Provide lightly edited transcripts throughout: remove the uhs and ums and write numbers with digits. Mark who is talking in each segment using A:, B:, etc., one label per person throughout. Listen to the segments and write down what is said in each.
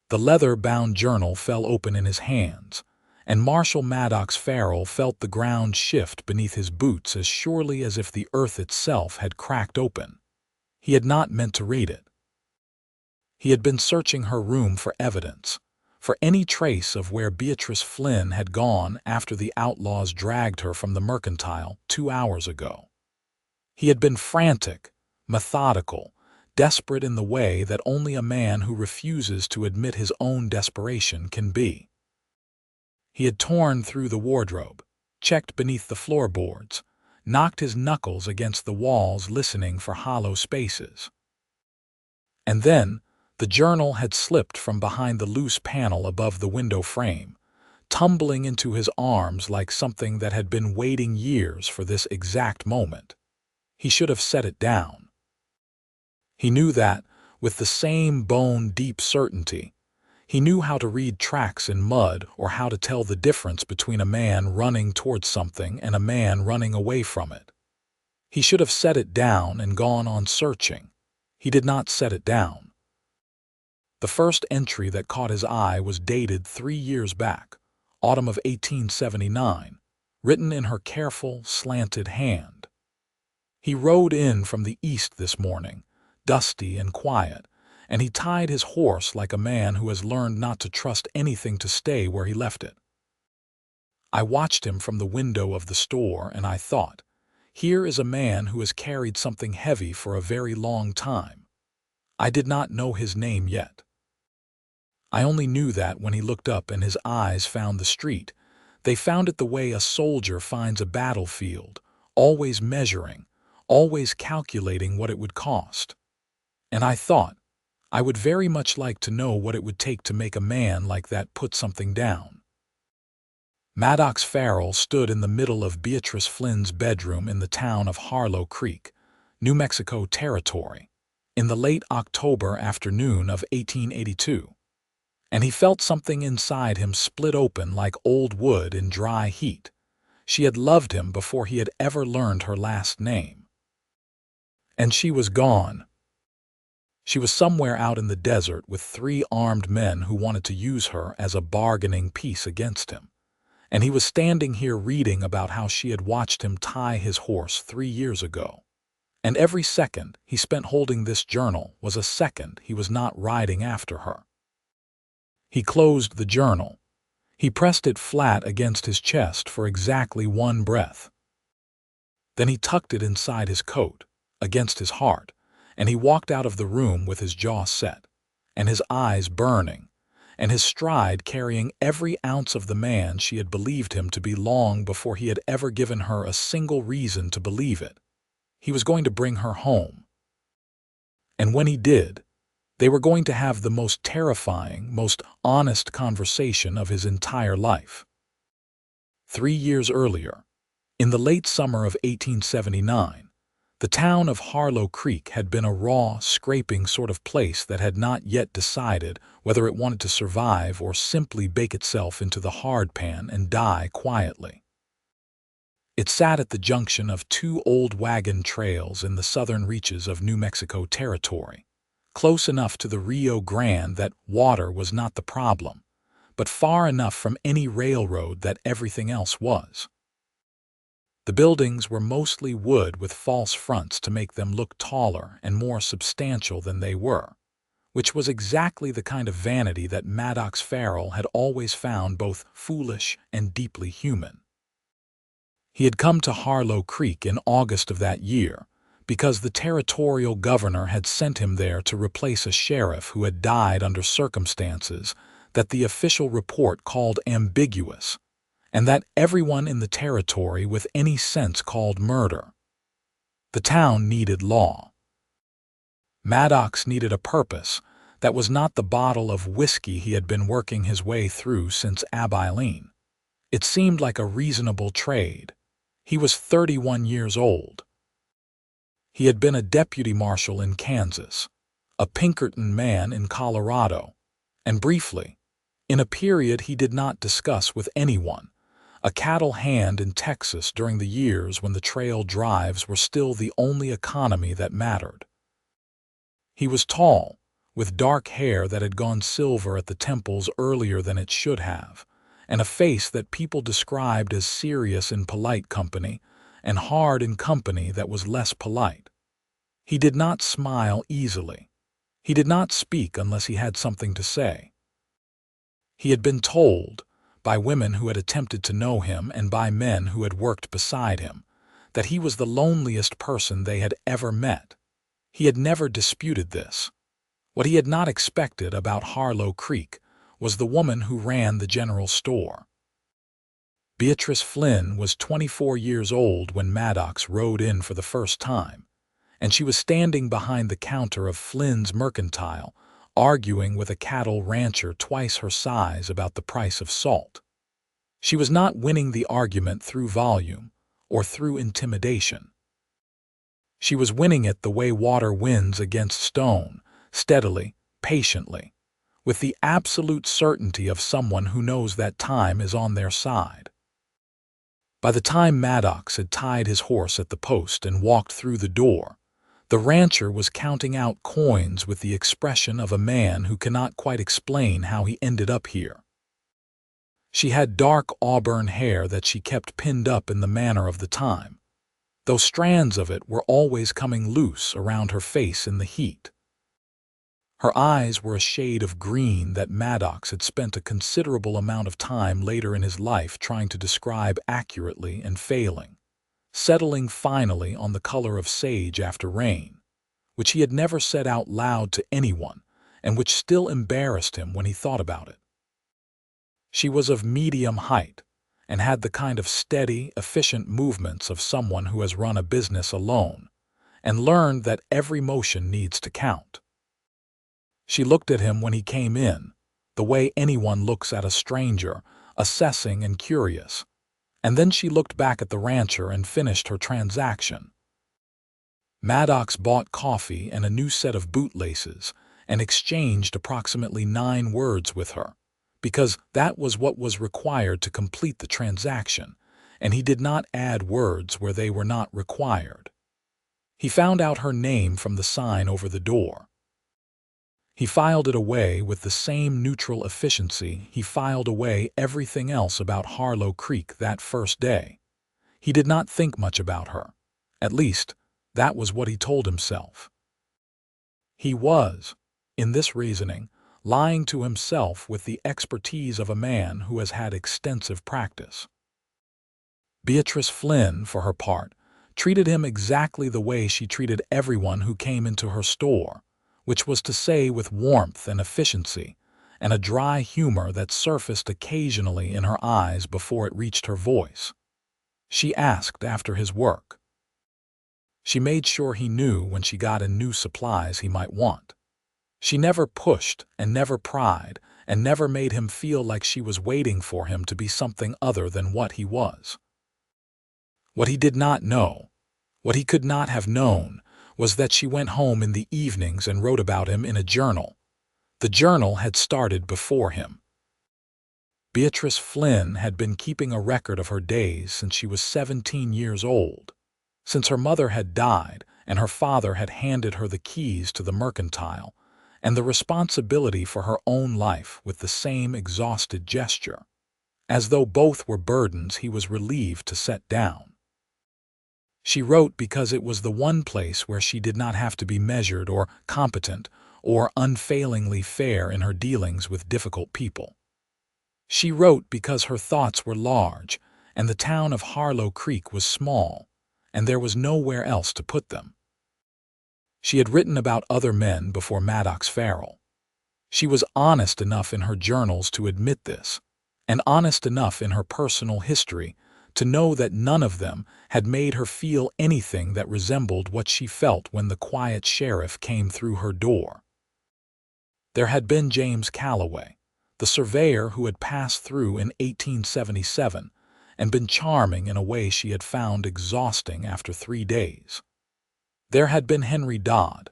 A: The leather-bound journal fell open in his hands, and Marshal Maddox Farrell felt the ground shift beneath his boots as surely as if the earth itself had cracked open. He had not meant to read it. He had been searching her room for evidence, for any trace of where Beatrice Flynn had gone after the outlaws dragged her from the mercantile 2 hours ago. He had been frantic, methodical, desperate in the way that only a man who refuses to admit his own desperation can be. He had torn through the wardrobe, checked beneath the floorboards, knocked his knuckles against the walls listening for hollow spaces. And then, the journal had slipped from behind the loose panel above the window frame, tumbling into his arms like something that had been waiting years for this exact moment. He should have set it down. He knew that, with the same bone-deep certainty, he knew how to read tracks in mud or how to tell the difference between a man running towards something and a man running away from it. He should have set it down and gone on searching. He did not set it down. The first entry that caught his eye was dated 3 years back, autumn of 1879, written in her careful, slanted hand. He rode in from the east this morning, dusty and quiet, and he tied his horse like a man who has learned not to trust anything to stay where he left it. I watched him from the window of the store, and I thought, here is a man who has carried something heavy for a very long time. I did not know his name yet. I only knew that when he looked up and his eyes found the street, they found it the way a soldier finds a battlefield, always measuring, always calculating what it would cost. And I thought, I would very much like to know what it would take to make a man like that put something down. Maddox Farrell stood in the middle of Beatrice Flynn's bedroom in the town of Harlow Creek, New Mexico Territory, in the late October afternoon of 1882. And he felt something inside him split open like old wood in dry heat. She had loved him before he had ever learned her last name. And she was gone. She was somewhere out in the desert with 3 armed men who wanted to use her as a bargaining piece against him. And he was standing here reading about how she had watched him tie his horse 3 years ago. And every second he spent holding this journal was a second he was not riding after her. He closed the journal. He pressed it flat against his chest for exactly 1 breath. Then he tucked it inside his coat, against his heart, and he walked out of the room with his jaw set, and his eyes burning, and his stride carrying every ounce of the man she had believed him to be long before he had ever given her a single reason to believe it. He was going to bring her home. And when he did, they were going to have the most terrifying, most honest conversation of his entire life. 3 years earlier, in the late summer of 1879, the town of Harlow Creek had been a raw, scraping sort of place that had not yet decided whether it wanted to survive or simply bake itself into the hard pan and die quietly. It sat at the junction of 2 old wagon trails in the southern reaches of New Mexico Territory, close enough to the Rio Grande that water was not the problem, but far enough from any railroad that everything else was. The buildings were mostly wood with false fronts to make them look taller and more substantial than they were, which was exactly the kind of vanity that Maddox Farrell had always found both foolish and deeply human. He had come to Harlow Creek in August of that year because the territorial governor had sent him there to replace a sheriff who had died under circumstances that the official report called ambiguous, and that everyone in the territory with any sense called murder. The town needed law. Maddox needed a purpose that was not the bottle of whiskey he had been working his way through since Abilene. It seemed like a reasonable trade. He was 31 years old. He had been a deputy marshal in Kansas, a Pinkerton man in Colorado, and briefly, in a period he did not discuss with anyone, a cattle hand in Texas during the years when the trail drives were still the only economy that mattered. He was tall, with dark hair that had gone silver at the temples earlier than it should have, and a face that people described as serious in polite company and hard in company that was less polite. He did not smile easily. He did not speak unless he had something to say. He had been told, by women who had attempted to know him and by men who had worked beside him, that he was the loneliest person they had ever met. He had never disputed this. What he had not expected about Harlow Creek was the woman who ran the general store. Beatrice Flynn was 24 years old when Maddox rode in for the first time, and she was standing behind the counter of Flynn's Mercantile, arguing with a cattle rancher twice her size about the price of salt. She was not winning the argument through volume or through intimidation. She was winning it the way water wins against stone, steadily, patiently, with the absolute certainty of someone who knows that time is on their side. By the time Maddox had tied his horse at the post and walked through the door, the rancher was counting out coins with the expression of a man who cannot quite explain how he ended up here. She had dark auburn hair that she kept pinned up in the manner of the time, though strands of it were always coming loose around her face in the heat. Her eyes were a shade of green that Maddox had spent a considerable amount of time later in his life trying to describe accurately and failing, settling finally on the color of sage after rain, which he had never said out loud to anyone and which still embarrassed him when he thought about it. She was of medium height and had the kind of steady, efficient movements of someone who has run a business alone and learned that every motion needs to count. She looked at him when he came in, the way anyone looks at a stranger, assessing and curious, and then she looked back at the rancher and finished her transaction. Maddox bought coffee and a new set of bootlaces and exchanged approximately 9 words with her, because that was what was required to complete the transaction, and he did not add words where they were not required. He found out her name from the sign over the door. He filed it away with the same neutral efficiency he filed away everything else about Harlow Creek that first day. He did not think much about her. At least, that was what he told himself. He was, in this reasoning, lying to himself with the expertise of a man who has had extensive practice. Beatrice Flynn, for her part, treated him exactly the way she treated everyone who came into her store, which was to say with warmth and efficiency, and a dry humor that surfaced occasionally in her eyes before it reached her voice. She asked after his work. She made sure he knew when she got in new supplies he might want. She never pushed and never pried and never made him feel like she was waiting for him to be something other than what he was. What he did not know, what he could not have known, was that she went home in the evenings and wrote about him in a journal. The journal had started before him. Beatrice Flynn had been keeping a record of her days since she was 17 years old, since her mother had died and her father had handed her the keys to the Mercantile and the responsibility for her own life with the same exhausted gesture, as though both were burdens he was relieved to set down. She wrote because it was the one place where she did not have to be measured or competent or unfailingly fair in her dealings with difficult people. She wrote because her thoughts were large and the town of Harlow Creek was small, and there was nowhere else to put them. She had written about other men before Maddox Farrell. She was honest enough in her journals to admit this, and honest enough in her personal history to know that none of them had made her feel anything that resembled what she felt when the quiet sheriff came through her door. There had been James Calloway, the surveyor who had passed through in 1877 and been charming in a way she had found exhausting after 3 days. There had been Henry Dodd,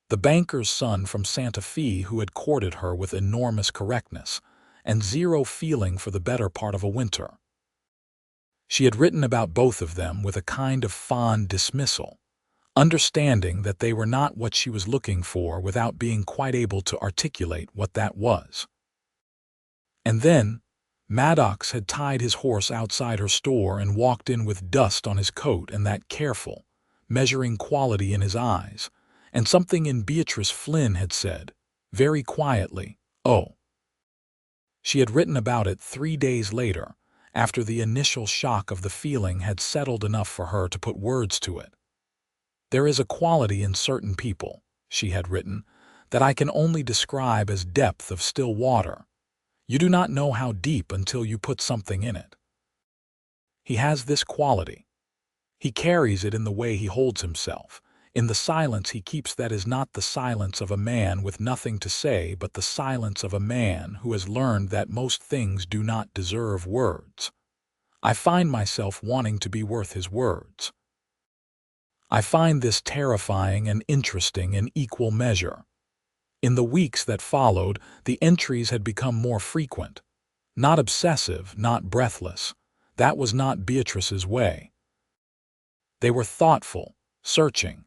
A: the banker's son from Santa Fe who had courted her with enormous correctness and zero feeling for the better part of a winter. She had written about both of them with a kind of fond dismissal, understanding that they were not what she was looking for without being quite able to articulate what that was. And then, Maddox had tied his horse outside her store and walked in with dust on his coat and that careful, measuring quality in his eyes, and something in Beatrice Flynn had said, very quietly, "Oh." She had written about it 3 days later, after the initial shock of the feeling had settled enough for her to put words to it. "There is a quality in certain people," she had written, "that I can only describe as depth of still water. You do not know how deep until you put something in it. He has this quality. He carries it in the way he holds himself, in the silence he keeps that is not the silence of a man with nothing to say but the silence of a man who has learned that most things do not deserve words. I find myself wanting to be worth his words. I find this terrifying and interesting in equal measure." In the weeks that followed, the entries had become more frequent. Not obsessive, not breathless. That was not Beatrice's way. They were thoughtful, searching,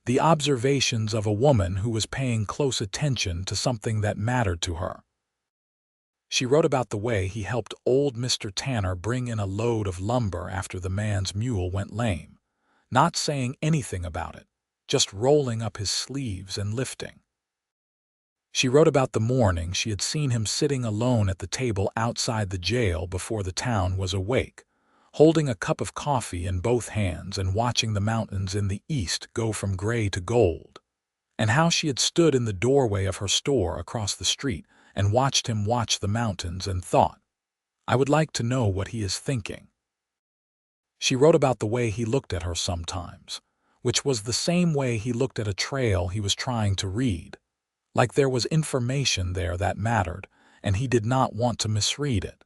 A: the observations of a woman who was paying close attention to something that mattered to her. She wrote about the way he helped old Mr. Tanner bring in a load of lumber after the man's mule went lame, not saying anything about it, just rolling up his sleeves and lifting. She wrote about the morning she had seen him sitting alone at the table outside the jail before the town was awake, holding a cup of coffee in both hands and watching the mountains in the east go from gray to gold, and how she had stood in the doorway of her store across the street and watched him watch the mountains and thought, "I would like to know what he is thinking." She wrote about the way he looked at her sometimes, which was the same way he looked at a trail he was trying to read, like there was information there that mattered, and he did not want to misread it.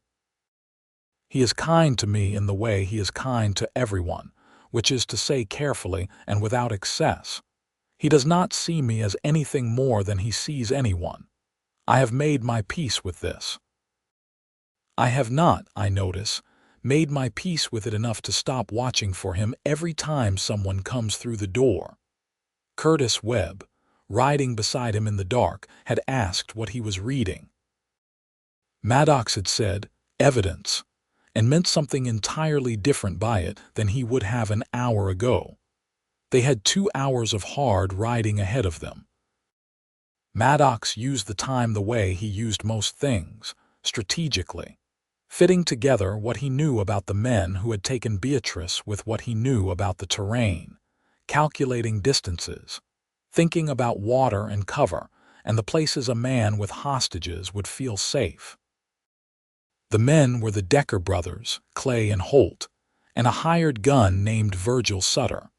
A: "He is kind to me in the way he is kind to everyone, which is to say carefully and without excess. He does not see me as anything more than he sees anyone. I have made my peace with this. I have not, I notice, made my peace with it enough to stop watching for him every time someone comes through the door." Curtis Webb, riding beside him in the dark, had asked what he was reading. Maddox had said, "Evidence," and meant something entirely different by it than he would have an hour ago. They had 2 hours of hard riding ahead of them. Maddox used the time the way he used most things, strategically, fitting together what he knew about the men who had taken Beatrice with what he knew about the terrain, calculating distances, thinking about water and cover, and the places a man with hostages would feel safe. The men were the Decker brothers, Clay and Holt, and a hired gun named Virgil Sutter.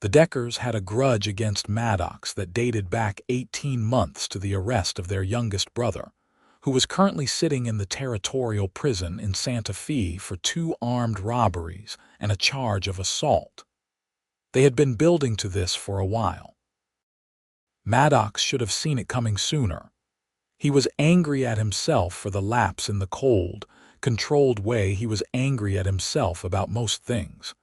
A: The Deckers had a grudge against Maddox that dated back 18 months to the arrest of their youngest brother, who was currently sitting in the territorial prison in Santa Fe for 2 armed robberies and a charge of assault. They had been building to this for a while. Maddox should have seen it coming sooner. He was angry at himself for the lapse in the cold, controlled way he was angry at himself about most things.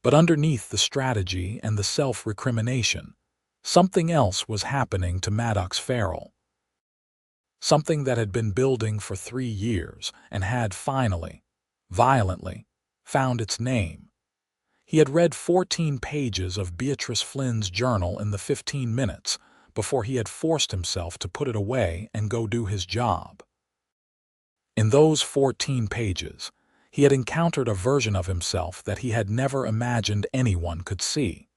A: But underneath the strategy and the self-recrimination, something else was happening to Maddox Farrell. Something that had been building for 3 years and had finally, violently, found its name. He had read 14 pages of Beatrice Flynn's journal in the 15 minutes before he had forced himself to put it away and go do his job. In those 14 pages, he had encountered a version of himself that he had never imagined anyone could see.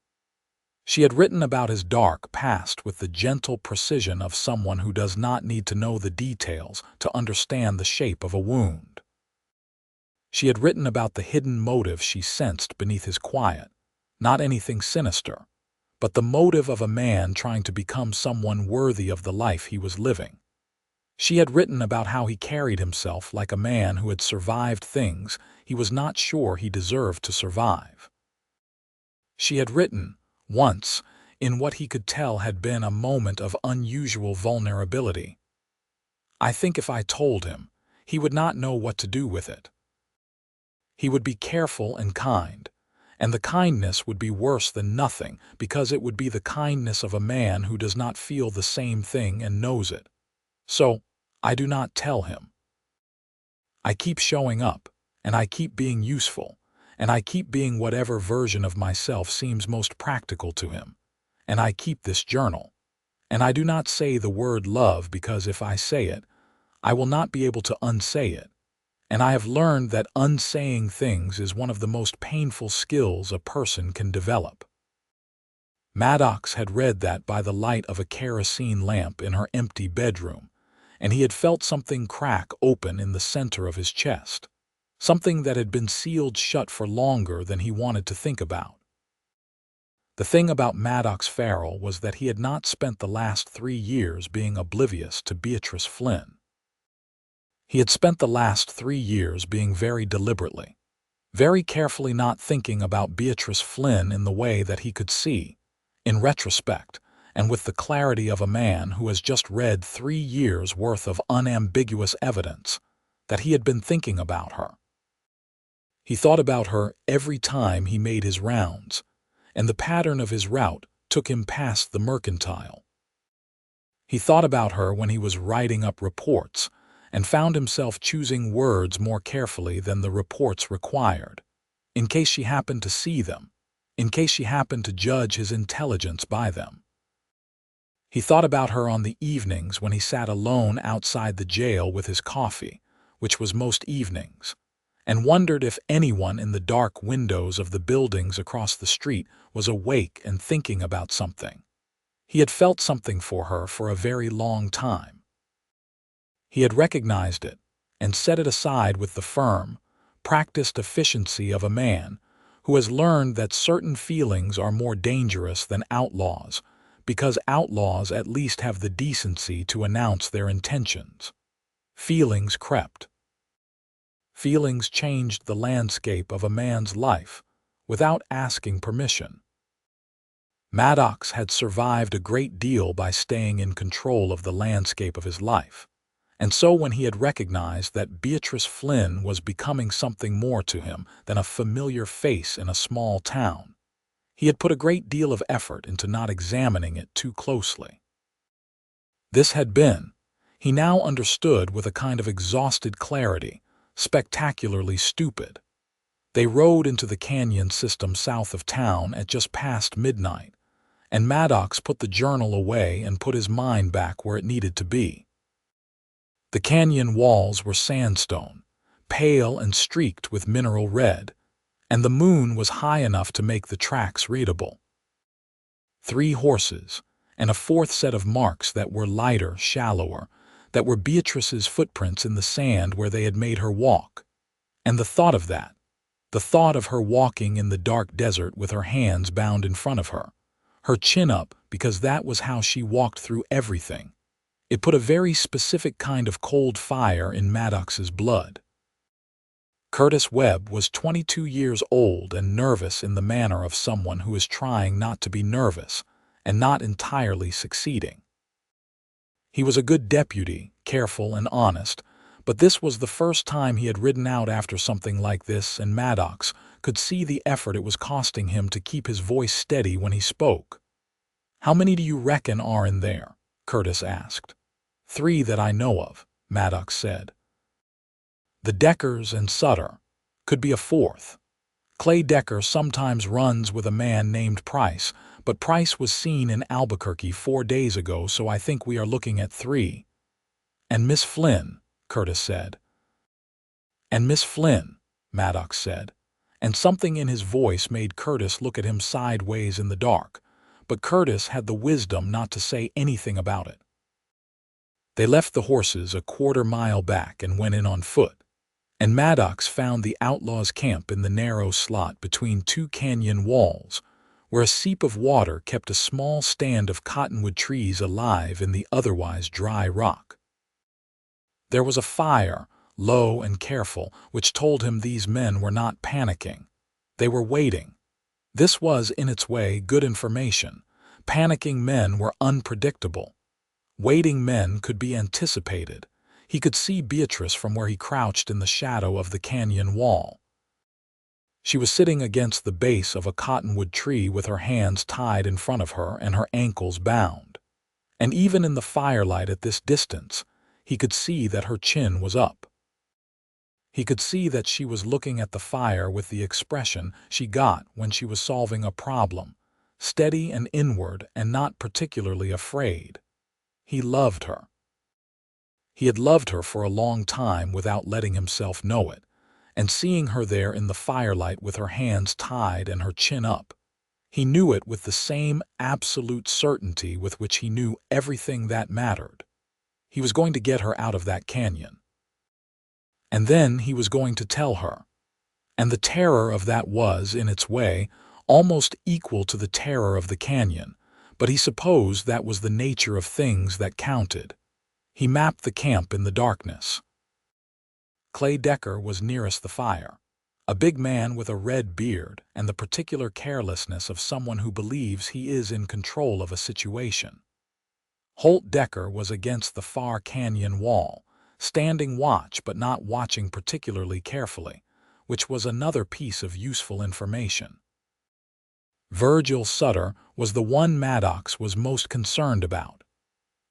A: She had written about his dark past with the gentle precision of someone who does not need to know the details to understand the shape of a wound. She had written about the hidden motive she sensed beneath his quiet, not anything sinister, but the motive of a man trying to become someone worthy of the life he was living. She had written about how he carried himself like a man who had survived things he was not sure he deserved to survive. She had written, once, in what he could tell had been a moment of unusual vulnerability, "I think if I told him, he would not know what to do with it. He would be careful and kind, and the kindness would be worse than nothing because it would be the kindness of a man who does not feel the same thing and knows it. So, I do not tell him. I keep showing up, and I keep being useful, and I keep being whatever version of myself seems most practical to him, and I keep this journal. And I do not say the word love because if I say it, I will not be able to unsay it. And I have learned that unsaying things is one of the most painful skills a person can develop. Maddox had read that by the light of a kerosene lamp in her empty bedroom, and he had felt something crack open in the center of his chest, something that had been sealed shut for longer than he wanted to think about. The thing about Maddox Farrell was that he had not spent the last 3 years being oblivious to Beatrice Flynn. He had spent the last 3 years being very deliberately, very carefully not thinking about Beatrice Flynn in the way that he could see, in retrospect, and with the clarity of a man who has just read 3 years' worth of unambiguous evidence, that he had been thinking about her. He thought about her every time he made his rounds, and the pattern of his route took him past the mercantile. He thought about her when he was writing up reports, and found himself choosing words more carefully than the reports required, in case she happened to see them, in case she happened to judge his intelligence by them. He thought about her on the evenings when he sat alone outside the jail with his coffee, which was most evenings, and wondered if anyone in the dark windows of the buildings across the street was awake and thinking about something. He had felt something for her for a very long time. He had recognized it and set it aside with the firm, practiced efficiency of a man who has learned that certain feelings are more dangerous than outlaws, because outlaws at least have the decency to announce their intentions. Feelings crept. Feelings changed the landscape of a man's life without asking permission. Maddox had survived a great deal by staying in control of the landscape of his life, and so when he had recognized that Beatrice Flynn was becoming something more to him than a familiar face in a small town, he had put a great deal of effort into not examining it too closely. This had been, he now understood with a kind of exhausted clarity, spectacularly stupid. They rode into the canyon system south of town at just past midnight, and Maddox put the journal away and put his mind back where it needed to be. The canyon walls were sandstone, pale and streaked with mineral red, and the moon was high enough to make the tracks readable. 3 horses, and a 4th set of marks that were lighter, shallower, that were Beatrice's footprints in the sand where they had made her walk. And the thought of that, the thought of her walking in the dark desert with her hands bound in front of her, her chin up because that was how she walked through everything. It put a very specific kind of cold fire in Maddox's blood. Curtis Webb was 22 years old and nervous in the manner of someone who is trying not to be nervous and not entirely succeeding. He was a good deputy, careful and honest, but this was the first time he had ridden out after something like this, and Maddox could see the effort it was costing him to keep his voice steady when he spoke. "How many do you reckon are in there?" Curtis asked. 3 that I know of," Maddox said. "The Deckers and Sutter. Could be a 4th. Clay Decker sometimes runs with a man named Price, but Price was seen in Albuquerque 4 days ago, so I think we are looking at 3. And Miss Flynn," Curtis said. "And Miss Flynn," Maddox said, and something in his voice made Curtis look at him sideways in the dark, but Curtis had the wisdom not to say anything about it. They left the horses a 1/4 mile back and went in on foot, and Maddox found the outlaws' camp in the narrow slot between 2 canyon walls, where a seep of water kept a small stand of cottonwood trees alive in the otherwise dry rock. There was a fire, low and careful, which told him these men were not panicking. They were waiting. This was, in its way, good information. Panicking men were unpredictable. Waiting men could be anticipated. He could see Beatrice from where he crouched in the shadow of the canyon wall. She was sitting against the base of a cottonwood tree with her hands tied in front of her and her ankles bound. And even in the firelight at this distance, he could see that her chin was up. He could see that she was looking at the fire with the expression she got when she was solving a problem, steady and inward and not particularly afraid. He loved her. He had loved her for a long time without letting himself know it, and seeing her there in the firelight with her hands tied and her chin up, he knew it with the same absolute certainty with which he knew everything that mattered. He was going to get her out of that canyon. And then he was going to tell her. And the terror of that was, in its way, almost equal to the terror of the canyon, but he supposed that was the nature of things that counted. He mapped the camp in the darkness. Clay Decker was nearest the fire, a big man with a red beard and the particular carelessness of someone who believes he is in control of a situation. Holt Decker was against the far canyon wall, standing watch but not watching particularly carefully, which was another piece of useful information. Virgil Sutter was the one Maddox was most concerned about.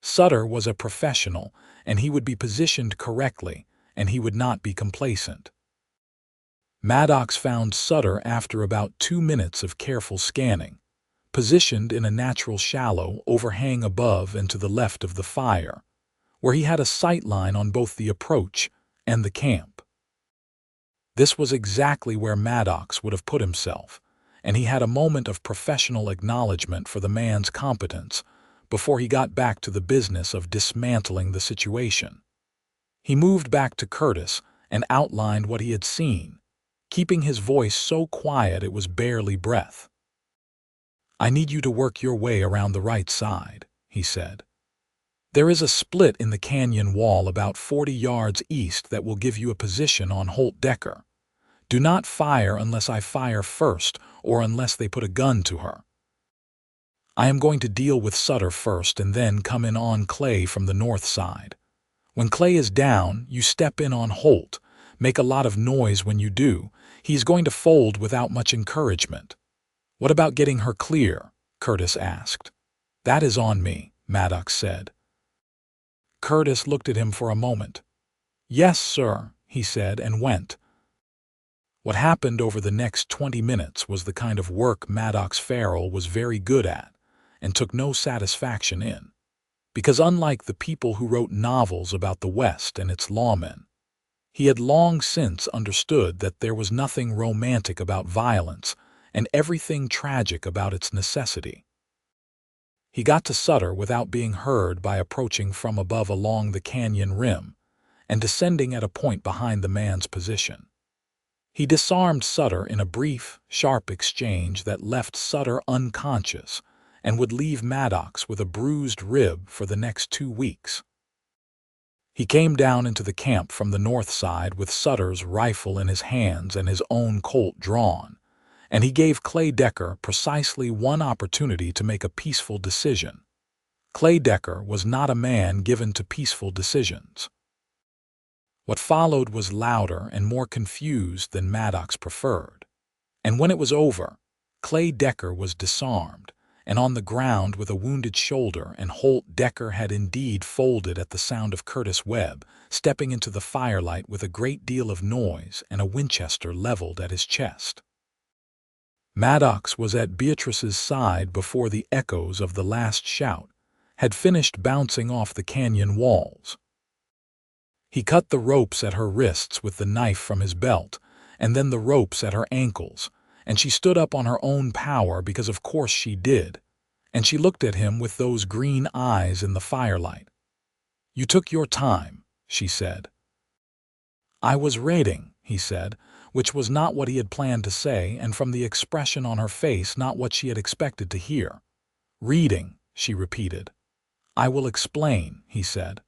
A: Sutter was a professional, and he would be positioned correctly, and he would not be complacent. Maddox found Sutter after about 2 minutes of careful scanning, positioned in a natural shallow overhang above and to the left of the fire, where he had a sight line on both the approach and the camp. This was exactly where Maddox would have put himself, and he had a moment of professional acknowledgement for the man's competence before he got back to the business of dismantling the situation. He moved back to Curtis and outlined what he had seen, keeping his voice so quiet it was barely breath. "I need you to work your way around the right side," he said. "There is a split in the canyon wall about 40 yards east that will give you a position on Holt Decker. Do not fire unless I fire first or unless they put a gun to her. I am going to deal with Sutter first and then come in on Clay from the north side. When Clay is down, you step in on Holt. Make a lot of noise when you do. He is going to fold without much encouragement." "What about getting her clear?" Curtis asked. "That is on me," Maddox said. Curtis looked at him for a moment. "Yes, sir," he said, and went. What happened over the next 20 minutes was the kind of work Maddox Farrell was very good at and took no satisfaction in, because unlike the people who wrote novels about the West and its lawmen, he had long since understood that there was nothing romantic about violence and everything tragic about its necessity. He got to Sutter without being heard by approaching from above along the canyon rim and descending at a point behind the man's position. He disarmed Sutter in a brief, sharp exchange that left Sutter unconscious and would leave Maddox with a bruised rib for the next 2 weeks. He came down into the camp from the north side with Sutter's rifle in his hands and his own Colt drawn, and he gave Clay Decker precisely one opportunity to make a peaceful decision. Clay Decker was not a man given to peaceful decisions. What followed was louder and more confused than Maddox preferred. And when it was over, Clay Decker was disarmed and on the ground with a wounded shoulder, and Holt Decker had indeed folded at the sound of Curtis Webb stepping into the firelight with a great deal of noise and a Winchester leveled at his chest. Maddox was at Beatrice's side before the echoes of the last shout had finished bouncing off the canyon walls. He cut the ropes at her wrists with the knife from his belt, and then the ropes at her ankles, and she stood up on her own power because of course she did, and she looked at him with those green eyes in the firelight. "You took your time," she said. "I was reading," he said, which was not what he had planned to say, and from the expression on her face not what she had expected to hear. "Reading," she repeated. "I will explain," he said.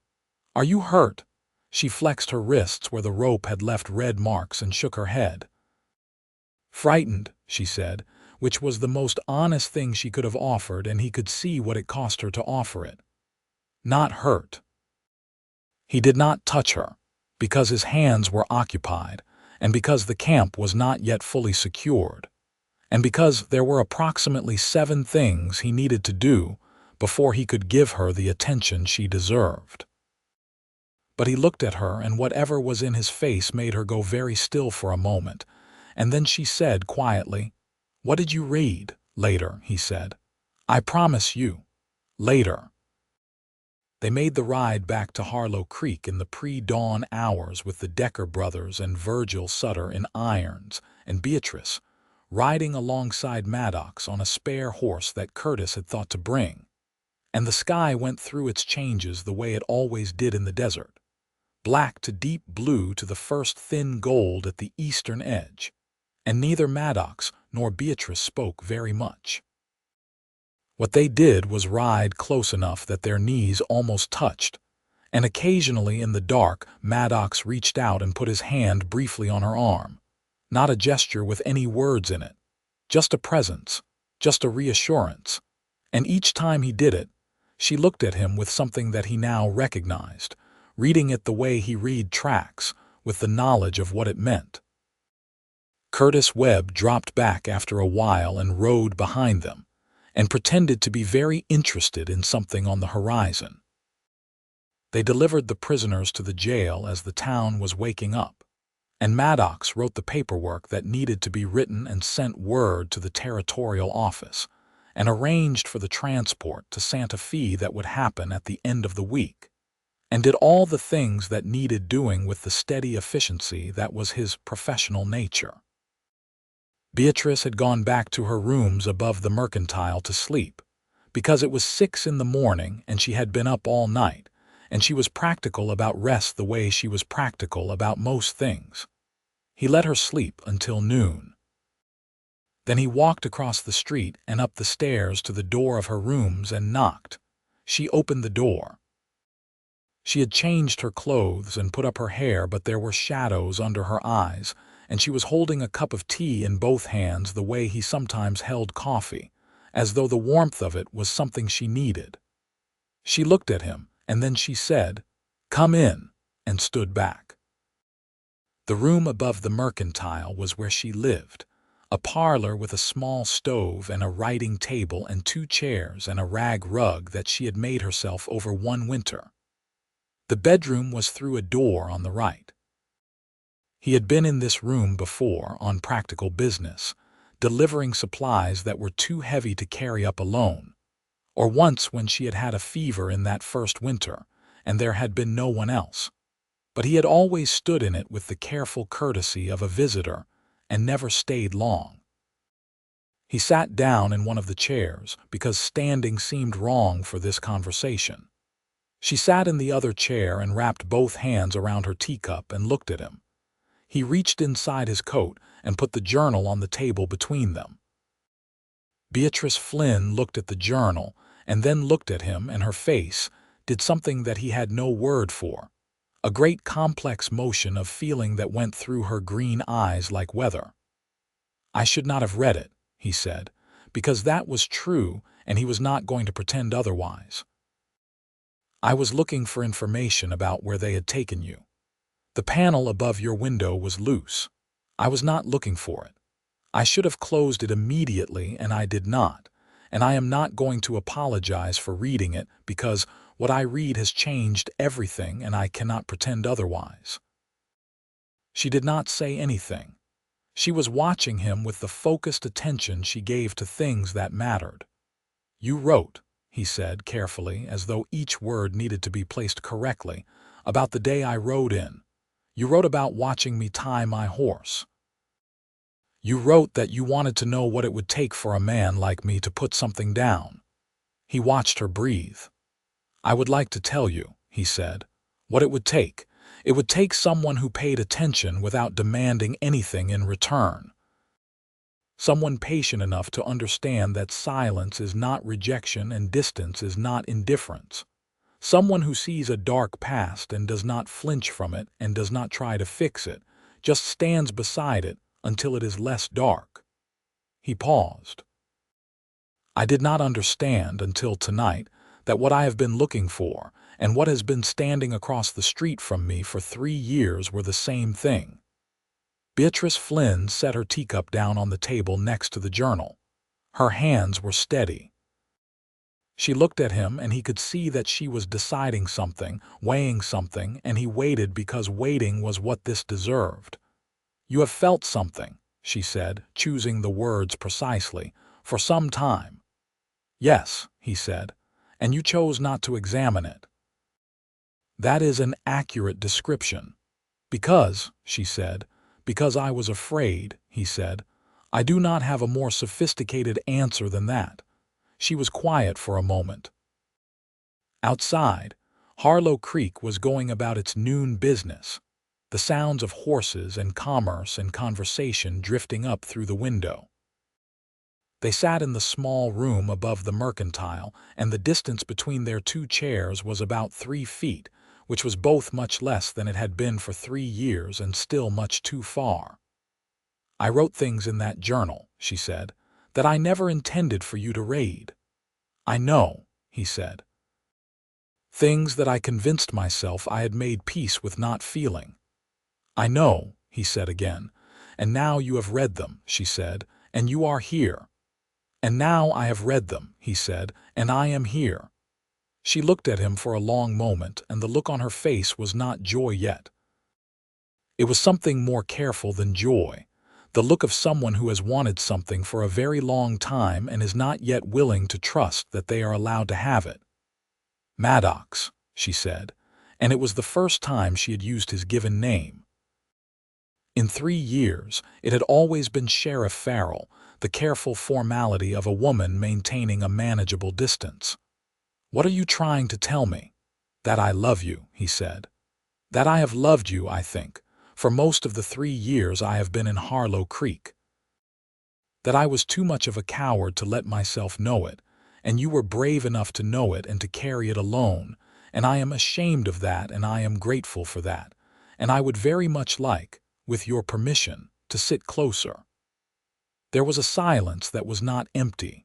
A: "Are you hurt?" She flexed her wrists where the rope had left red marks and shook her head. "Frightened," she said, which was the most honest thing she could have offered, and he could see what it cost her to offer it. "Not hurt." He did not touch her, because his hands were occupied, and because the camp was not yet fully secured, and because there were approximately 7 things he needed to do before he could give her the attention she deserved. But he looked at her, and whatever was in his face made her go very still for a moment, and then she said quietly, "What did you read?" "Later," he said. "I promise you. Later." They made the ride back to Harlow Creek in the pre-dawn hours with the Decker brothers and Virgil Sutter in irons, and Beatrice riding alongside Maddox on a spare horse that Curtis had thought to bring. And the sky went through its changes the way it always did in the desert, black to deep blue to the first thin gold at the eastern edge, and neither Maddox nor Beatrice spoke very much. What they did was ride close enough that their knees almost touched, and occasionally in the dark Maddox reached out and put his hand briefly on her arm. Not a gesture with any words in it, just a presence, just a reassurance. And each time he did it, she looked at him with something that he now recognized, reading it the way he read tracks, with the knowledge of what it meant. Curtis Webb dropped back after a while and rode behind them, and pretended to be very interested in something on the horizon. They delivered the prisoners to the jail as the town was waking up, and Maddox wrote the paperwork that needed to be written and sent word to the territorial office, and arranged for the transport to Santa Fe that would happen at the end of the week, and did all the things that needed doing with the steady efficiency that was his professional nature. Beatrice had gone back to her rooms above the Mercantile to sleep, because it was 6 in the morning and she had been up all night, and she was practical about rest the way she was practical about most things. He let her sleep until noon. Then he walked across the street and up the stairs to the door of her rooms and knocked. She opened the door. She had changed her clothes and put up her hair, but there were shadows under her eyes, and she was holding a cup of tea in both hands the way he sometimes held coffee, as though the warmth of it was something she needed. She looked at him, and then she said, "Come in," and stood back. The room above the Mercantile was where she lived, a parlor with a small stove and a writing table and 2 chairs and a rag rug that she had made herself over one winter. The bedroom was through a door on the right. He had been in this room before on practical business, delivering supplies that were too heavy to carry up alone, or once when she had had a fever in that first winter, and there had been no one else. But he had always stood in it with the careful courtesy of a visitor and never stayed long. He sat down in one of the chairs because standing seemed wrong for this conversation. She sat in the other chair and wrapped both hands around her teacup and looked at him. He reached inside his coat and put the journal on the table between them. Beatrice Flynn looked at the journal and then looked at him, and her face did something that he had no word for, a great complex motion of feeling that went through her green eyes like weather. "I should not have read it," he said, because that was true and he was not going to pretend otherwise. "I was looking for information about where they had taken you. The panel above your window was loose. I was not looking for it. I should have closed it immediately, and I did not, and I am not going to apologize for reading it because what I read has changed everything and I cannot pretend otherwise." She did not say anything. She was watching him with the focused attention she gave to things that mattered. "You wrote," he said carefully, as though each word needed to be placed correctly, "about the day I rode in. You wrote about watching me tie my horse. You wrote that you wanted to know what it would take for a man like me to put something down." He watched her breathe. "I would like to tell you," he said, "what it would take. It would take someone who paid attention without demanding anything in return. Someone patient enough to understand that silence is not rejection and distance is not indifference. Someone who sees a dark past and does not flinch from it and does not try to fix it, just stands beside it until it is less dark." He paused. "I did not understand until tonight that what I have been looking for and what has been standing across the street from me for 3 years were the same thing." Beatrice Flynn set her teacup down on the table next to the journal. Her hands were steady. She looked at him, and he could see that she was deciding something, weighing something, and he waited because waiting was what this deserved. "You have felt something," she said, choosing the words precisely, "for some time." "Yes," he said, "and you chose not to examine it." "That is an accurate description." "Because," she said, "because I was afraid," he said. "I do not have a more sophisticated answer than that." She was quiet for a moment. Outside, Harlow Creek was going about its noon business, the sounds of horses and commerce and conversation drifting up through the window. They sat in the small room above the mercantile, and the distance between their two chairs was about 3 feet, which was both much less than it had been for 3 years and still much too far. "I wrote things in that journal," she said, "that I never intended for you to read." "I know," he said. "Things that I convinced myself I had made peace with not feeling." "I know," he said again. "And now you have read them," she said, "and you are here." "And now I have read them," he said, "and I am here." She looked at him for a long moment, and the look on her face was not joy yet. It was something more careful than joy, the look of someone who has wanted something for a very long time and is not yet willing to trust that they are allowed to have it. "Maddox," she said, and it was the first time she had used his given name. In 3 years, it had always been Sheriff Farrell, the careful formality of a woman maintaining a manageable distance. "What are you trying to tell me?" "That I love you," he said. "That I have loved you, I think, for most of the 3 years I have been in Harlow Creek. That I was too much of a coward to let myself know it, and you were brave enough to know it and to carry it alone, and I am ashamed of that and I am grateful for that, and I would very much like, with your permission, to sit closer." There was a silence that was not empty.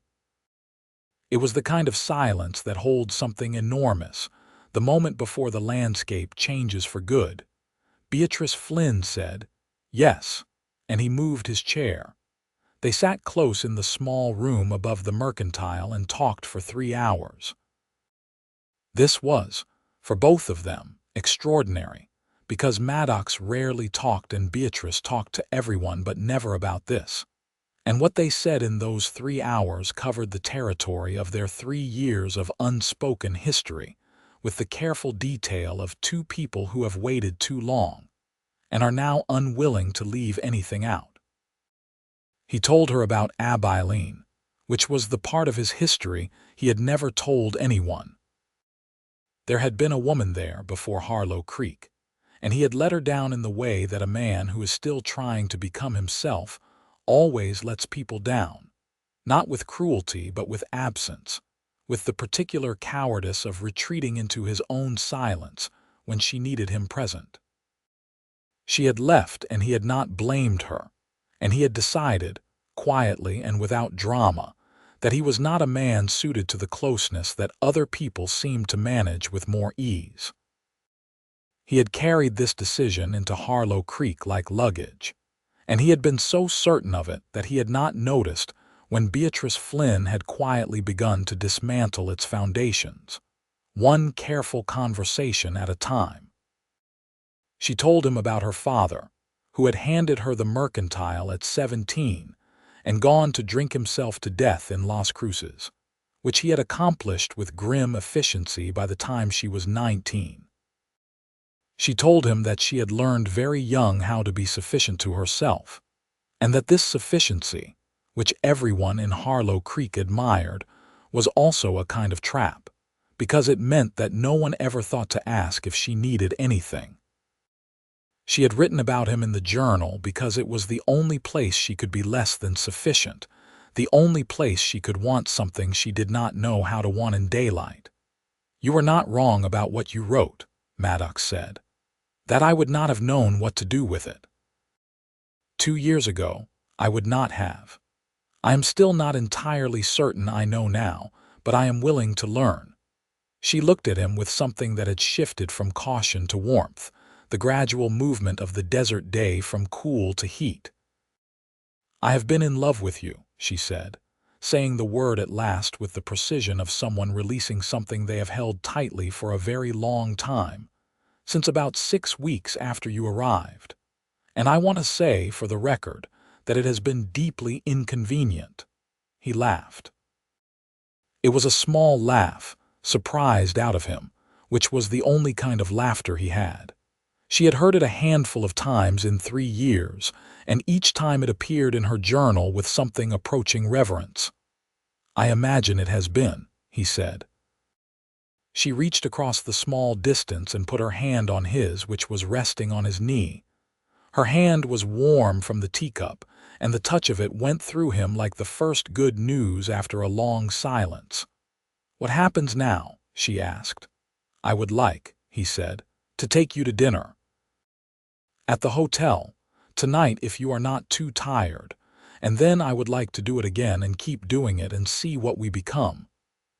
A: It was the kind of silence that holds something enormous, the moment before the landscape changes for good. Beatrice Flynn said, "Yes," and he moved his chair. They sat close in the small room above the mercantile and talked for 3 hours. This was, for both of them, extraordinary, because Maddox rarely talked and Beatrice talked to everyone but never about this. And what they said in those 3 hours covered the territory of their 3 years of unspoken history, with the careful detail of two people who have waited too long, and are now unwilling to leave anything out. He told her about Abilene, which was the part of his history he had never told anyone. There had been a woman there before Harlow Creek, and he had let her down in the way that a man who is still trying to become himself always lets people down, not with cruelty but with absence, with the particular cowardice of retreating into his own silence when she needed him present. She had left and he had not blamed her, and he had decided, quietly and without drama, that he was not a man suited to the closeness that other people seemed to manage with more ease. He had carried this decision into Harlow Creek like luggage, and he had been so certain of it that he had not noticed when Beatrice Flynn had quietly begun to dismantle its foundations, one careful conversation at a time. She told him about her father, who had handed her the mercantile at 17 and gone to drink himself to death in Las Cruces, which he had accomplished with grim efficiency by the time she was 19. She told him that she had learned very young how to be sufficient to herself, and that this sufficiency, which everyone in Harlow Creek admired, was also a kind of trap, because it meant that no one ever thought to ask if she needed anything. She had written about him in the journal because it was the only place she could be less than sufficient, the only place she could want something she did not know how to want in daylight. "You were not wrong about what you wrote," Maddox said. "That I would not have known what to do with it. 2 years ago, I would not have. I am still not entirely certain I know now, but I am willing to learn." She looked at him with something that had shifted from caution to warmth, the gradual movement of the desert day from cool to heat. "I have been in love with you," she said, saying the word at last with the precision of someone releasing something they have held tightly for a very long time, since about 6 weeks after you arrived. "And I want to say, for the record, that it has been deeply inconvenient." He laughed. It was a small laugh, surprised out of him, which was the only kind of laughter he had. She had heard it a handful of times in 3 years, and each time it appeared in her journal with something approaching reverence. "I imagine it has been," he said. She reached across the small distance and put her hand on his, which was resting on his knee. Her hand was warm from the teacup, and the touch of it went through him like the first good news after a long silence. "What happens now?" she asked. "I would like," he said, "to take you to dinner. At the hotel, tonight if you are not too tired, and then I would like to do it again and keep doing it and see what we become."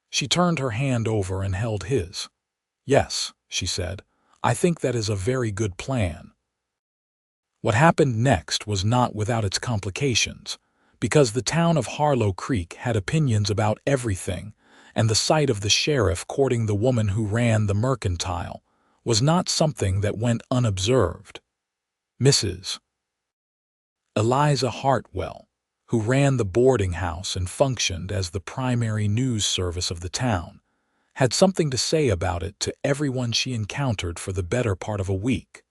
A: She turned her hand over and held his. "Yes," she said, "I think that is a very good plan." What happened next was not without its complications, because the town of Harlow Creek had opinions about everything, and the sight of the sheriff courting the woman who ran the mercantile was not something that went unobserved. Mrs. Eliza Hartwell, who ran the boarding house and functioned as the primary news service of the town, had something to say about it to everyone she encountered for the better part of a week.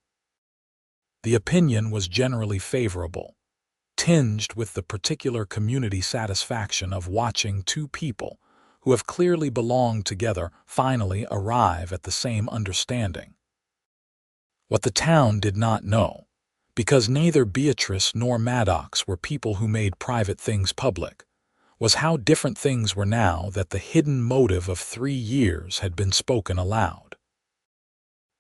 A: The opinion was generally favorable, tinged with the particular community satisfaction of watching two people who have clearly belonged together finally arrive at the same understanding. What the town did not know, because neither Beatrice nor Maddox were people who made private things public, was how different things were now that the hidden motive of 3 years had been spoken aloud.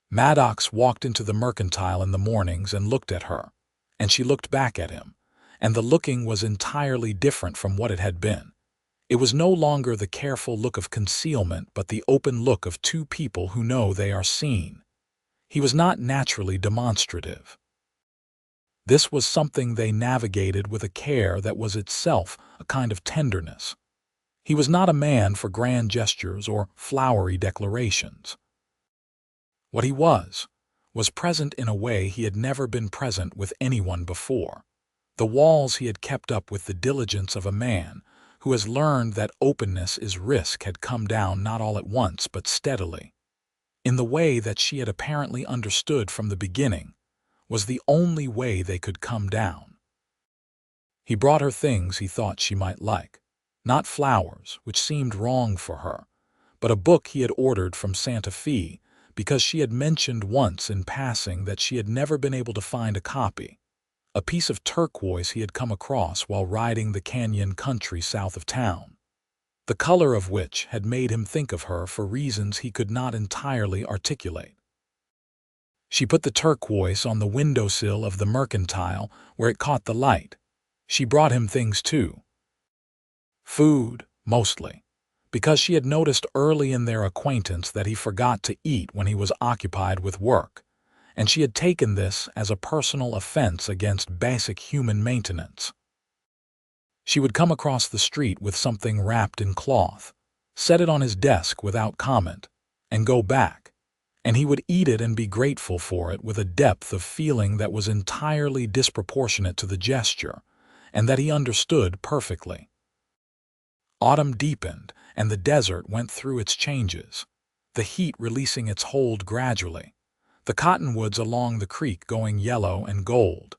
A: Maddox walked into the mercantile in the mornings and looked at her, and she looked back at him, and the looking was entirely different from what it had been. It was no longer the careful look of concealment but the open look of two people who know they are seen. He was not naturally demonstrative. This was something they navigated with a care that was itself a kind of tenderness. He was not a man for grand gestures or flowery declarations. What he was present in a way he had never been present with anyone before. The walls he had kept up with the diligence of a man who has learned that openness is risk had come down not all at once but steadily. In the way that she had apparently understood from the beginning, was the only way they could come down. He brought her things he thought she might like, not flowers, which seemed wrong for her, but a book he had ordered from Santa Fe because she had mentioned once in passing that she had never been able to find a copy, a piece of turquoise he had come across while riding the canyon country south of town, the color of which had made him think of her for reasons he could not entirely articulate. She put the turquoise on the windowsill of the mercantile where it caught the light. She brought him things too. Food, mostly, because she had noticed early in their acquaintance that he forgot to eat when he was occupied with work, and she had taken this as a personal offense against basic human maintenance. She would come across the street with something wrapped in cloth, set it on his desk without comment, and go back, and he would eat it and be grateful for it with a depth of feeling that was entirely disproportionate to the gesture, and that he understood perfectly. Autumn deepened, and the desert went through its changes, the heat releasing its hold gradually, the cottonwoods along the creek going yellow and gold,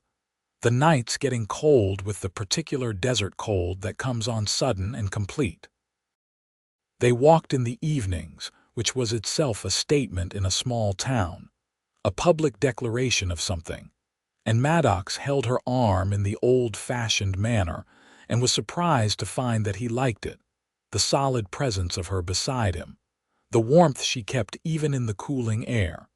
A: the nights getting cold with the particular desert cold that comes on sudden and complete. They walked in the evenings, which was itself a statement in a small town, a public declaration of something, and Maddox held her arm in the old-fashioned manner and was surprised to find that he liked it, the solid presence of her beside him, the warmth she kept even in the cooling air.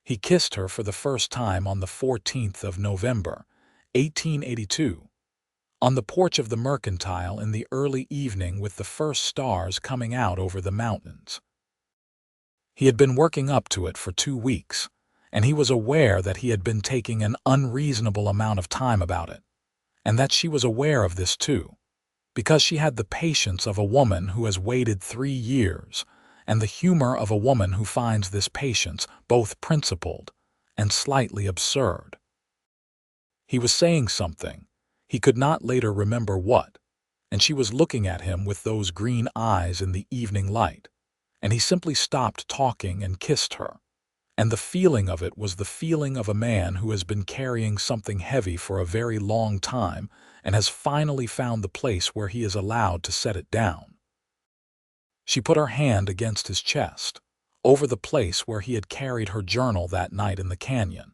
A: He kissed her for the first time on the 14th of November, 1882, on the porch of the mercantile in the early evening with the first stars coming out over the mountains. He had been working up to it for 2 weeks, and he was aware that he had been taking an unreasonable amount of time about it, and that she was aware of this too, because she had the patience of a woman who has waited 3 years, and the humor of a woman who finds this patience both principled and slightly absurd. He was saying something, he could not later remember what, and she was looking at him with those green eyes in the evening light, and he simply stopped talking and kissed her. And the feeling of it was the feeling of a man who has been carrying something heavy for a very long time and has finally found the place where he is allowed to set it down. She put her hand against his chest, over the place where he had carried her journal that night in the canyon,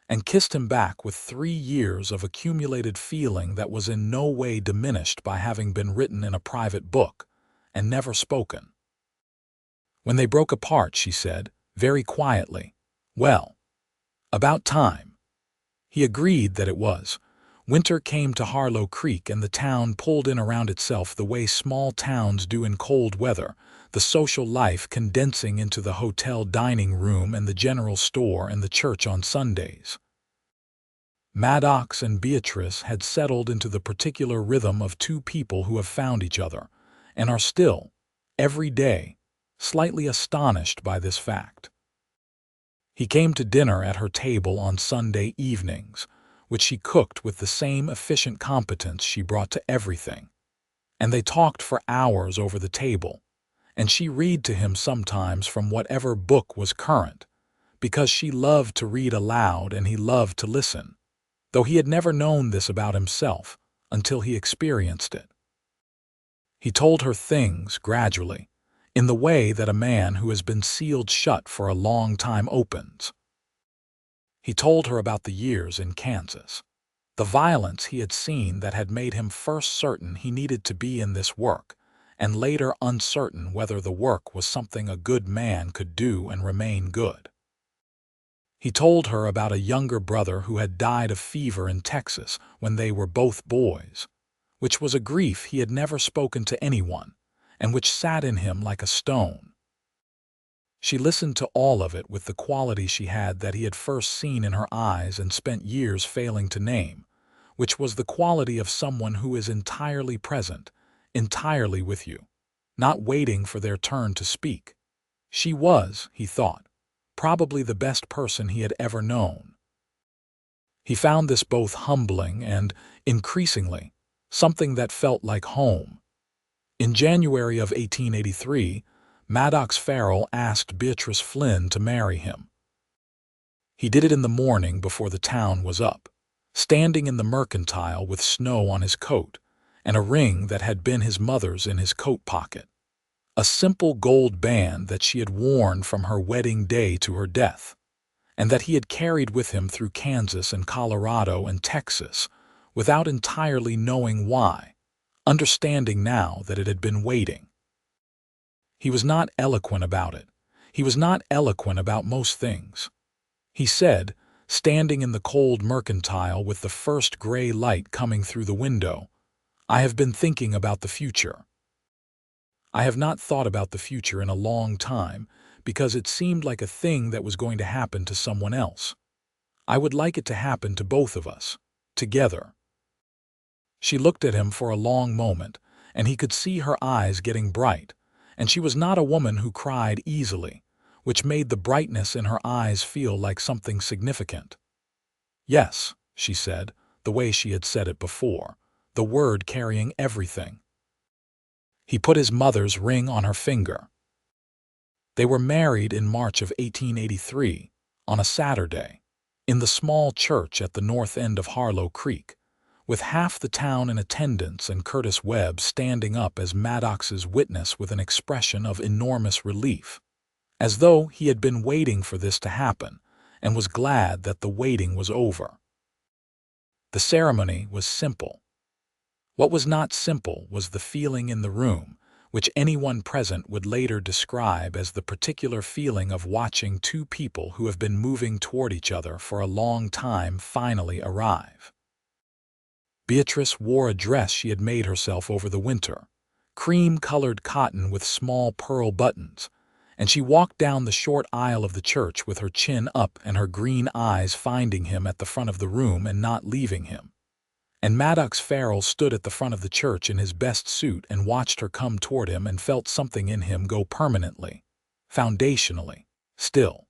A: and kissed him back with 3 years of accumulated feeling that was in no way diminished by having been written in a private book and never spoken. When they broke apart, she said, very quietly, "Well, about time." He agreed that it was. Winter came to Harlow Creek and the town pulled in around itself the way small towns do in cold weather, the social life condensing into the hotel dining room and the general store and the church on Sundays. Maddox and Beatrice had settled into the particular rhythm of two people who have found each other, and are still, every day, slightly astonished by this fact. He came to dinner at her table on Sunday evenings, which she cooked with the same efficient competence she brought to everything, and they talked for hours over the table, and she read to him sometimes from whatever book was current, because she loved to read aloud and he loved to listen, though he had never known this about himself until he experienced it. He told her things gradually, in the way that a man who has been sealed shut for a long time opens. He told her about the years in Kansas, the violence he had seen that had made him first certain he needed to be in this work, and later uncertain whether the work was something a good man could do and remain good. He told her about a younger brother who had died of fever in Texas when they were both boys, which was a grief he had never spoken to anyone, and which sat in him like a stone. She listened to all of it with the quality she had that he had first seen in her eyes and spent years failing to name, which was the quality of someone who is entirely present, entirely with you, not waiting for their turn to speak. She was, he thought, probably the best person he had ever known. He found this both humbling and, increasingly, something that felt like home. In January of 1883, Maddox Farrell asked Beatrice Flynn to marry him. He did it in the morning before the town was up, standing in the mercantile with snow on his coat and a ring that had been his mother's in his coat pocket, a simple gold band that she had worn from her wedding day to her death, and that he had carried with him through Kansas and Colorado and Texas without entirely knowing why, understanding now that it had been waiting. He was not eloquent about it. He was not eloquent about most things. He said, standing in the cold mercantile with the first gray light coming through the window, "I have been thinking about the future. I have not thought about the future in a long time because it seemed like a thing that was going to happen to someone else. I would like it to happen to both of us, together." She looked at him for a long moment, and he could see her eyes getting bright, and she was not a woman who cried easily, which made the brightness in her eyes feel like something significant. "Yes," she said, the way she had said it before, the word carrying everything. He put his mother's ring on her finger. They were married in March of 1883, on a Saturday, in the small church at the north end of Harlow Creek, with half the town in attendance and Curtis Webb standing up as Maddox's witness with an expression of enormous relief, as though he had been waiting for this to happen and was glad that the waiting was over. The ceremony was simple. What was not simple was the feeling in the room, which anyone present would later describe as the particular feeling of watching two people who have been moving toward each other for a long time finally arrive. Beatrice wore a dress she had made herself over the winter, cream-colored cotton with small pearl buttons, and she walked down the short aisle of the church with her chin up and her green eyes finding him at the front of the room and not leaving him. And Maddox Farrell stood at the front of the church in his best suit and watched her come toward him and felt something in him go permanently, foundationally, still.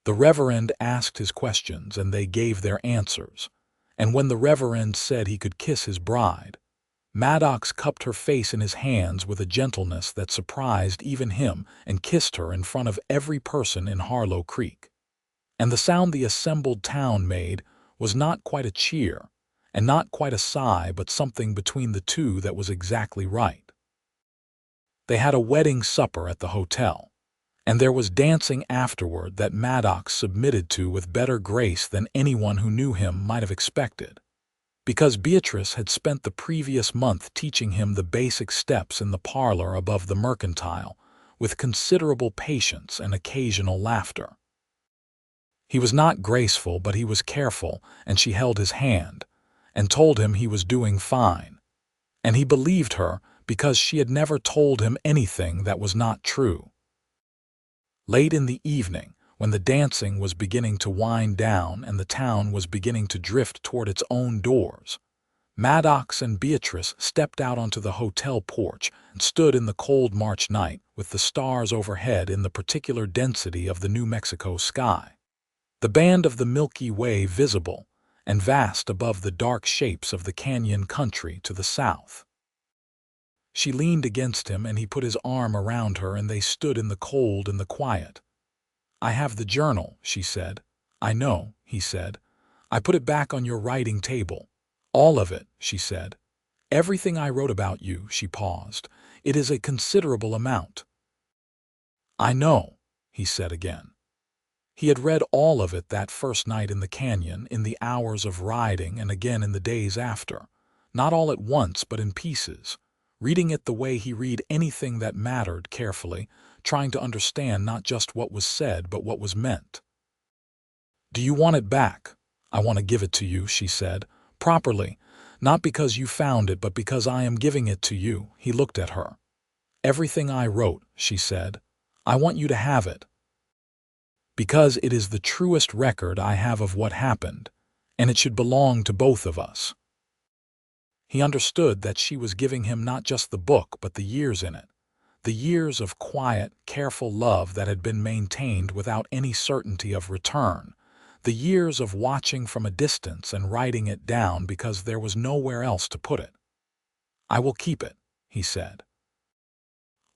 A: The Reverend asked his questions and they gave their answers, and when the Reverend said he could kiss his bride, Maddox cupped her face in his hands with a gentleness that surprised even him and kissed her in front of every person in Harlow Creek. And the sound the assembled town made was not quite a cheer, and not quite a sigh, but something between the two that was exactly right. They had a wedding supper at the hotel, and there was dancing afterward that Maddox submitted to with better grace than anyone who knew him might have expected, because Beatrice had spent the previous month teaching him the basic steps in the parlor above the mercantile, with considerable patience and occasional laughter. He was not graceful, but he was careful, and she held his hand, and told him he was doing fine. And he believed her because she had never told him anything that was not true. Late in the evening, when the dancing was beginning to wind down and the town was beginning to drift toward its own doors, Maddox and Beatrice stepped out onto the hotel porch and stood in the cold March night with the stars overhead in the particular density of the New Mexico sky, the band of the Milky Way visible and vast above the dark shapes of the canyon country to the south. She leaned against him and he put his arm around her and they stood in the cold and the quiet. "I have the journal," she said. "I know," he said. "I put it back on your writing table. All of it," she said. "Everything I wrote about you," she paused. "It is a considerable amount." "I know," he said again. He had read all of it that first night in the canyon, in the hours of riding, and again in the days after, not all at once but in pieces, reading it the way he read anything that mattered carefully, trying to understand not just what was said but what was meant. "Do you want it back?" "I want to give it to you," she said, "properly, not because you found it but because I am giving it to you." He looked at her. "Everything I wrote," she said. "I want you to have it, because it is the truest record I have of what happened, and it should belong to both of us." He understood that she was giving him not just the book but the years in it, the years of quiet, careful love that had been maintained without any certainty of return, the years of watching from a distance and writing it down because there was nowhere else to put it. "I will keep it," he said.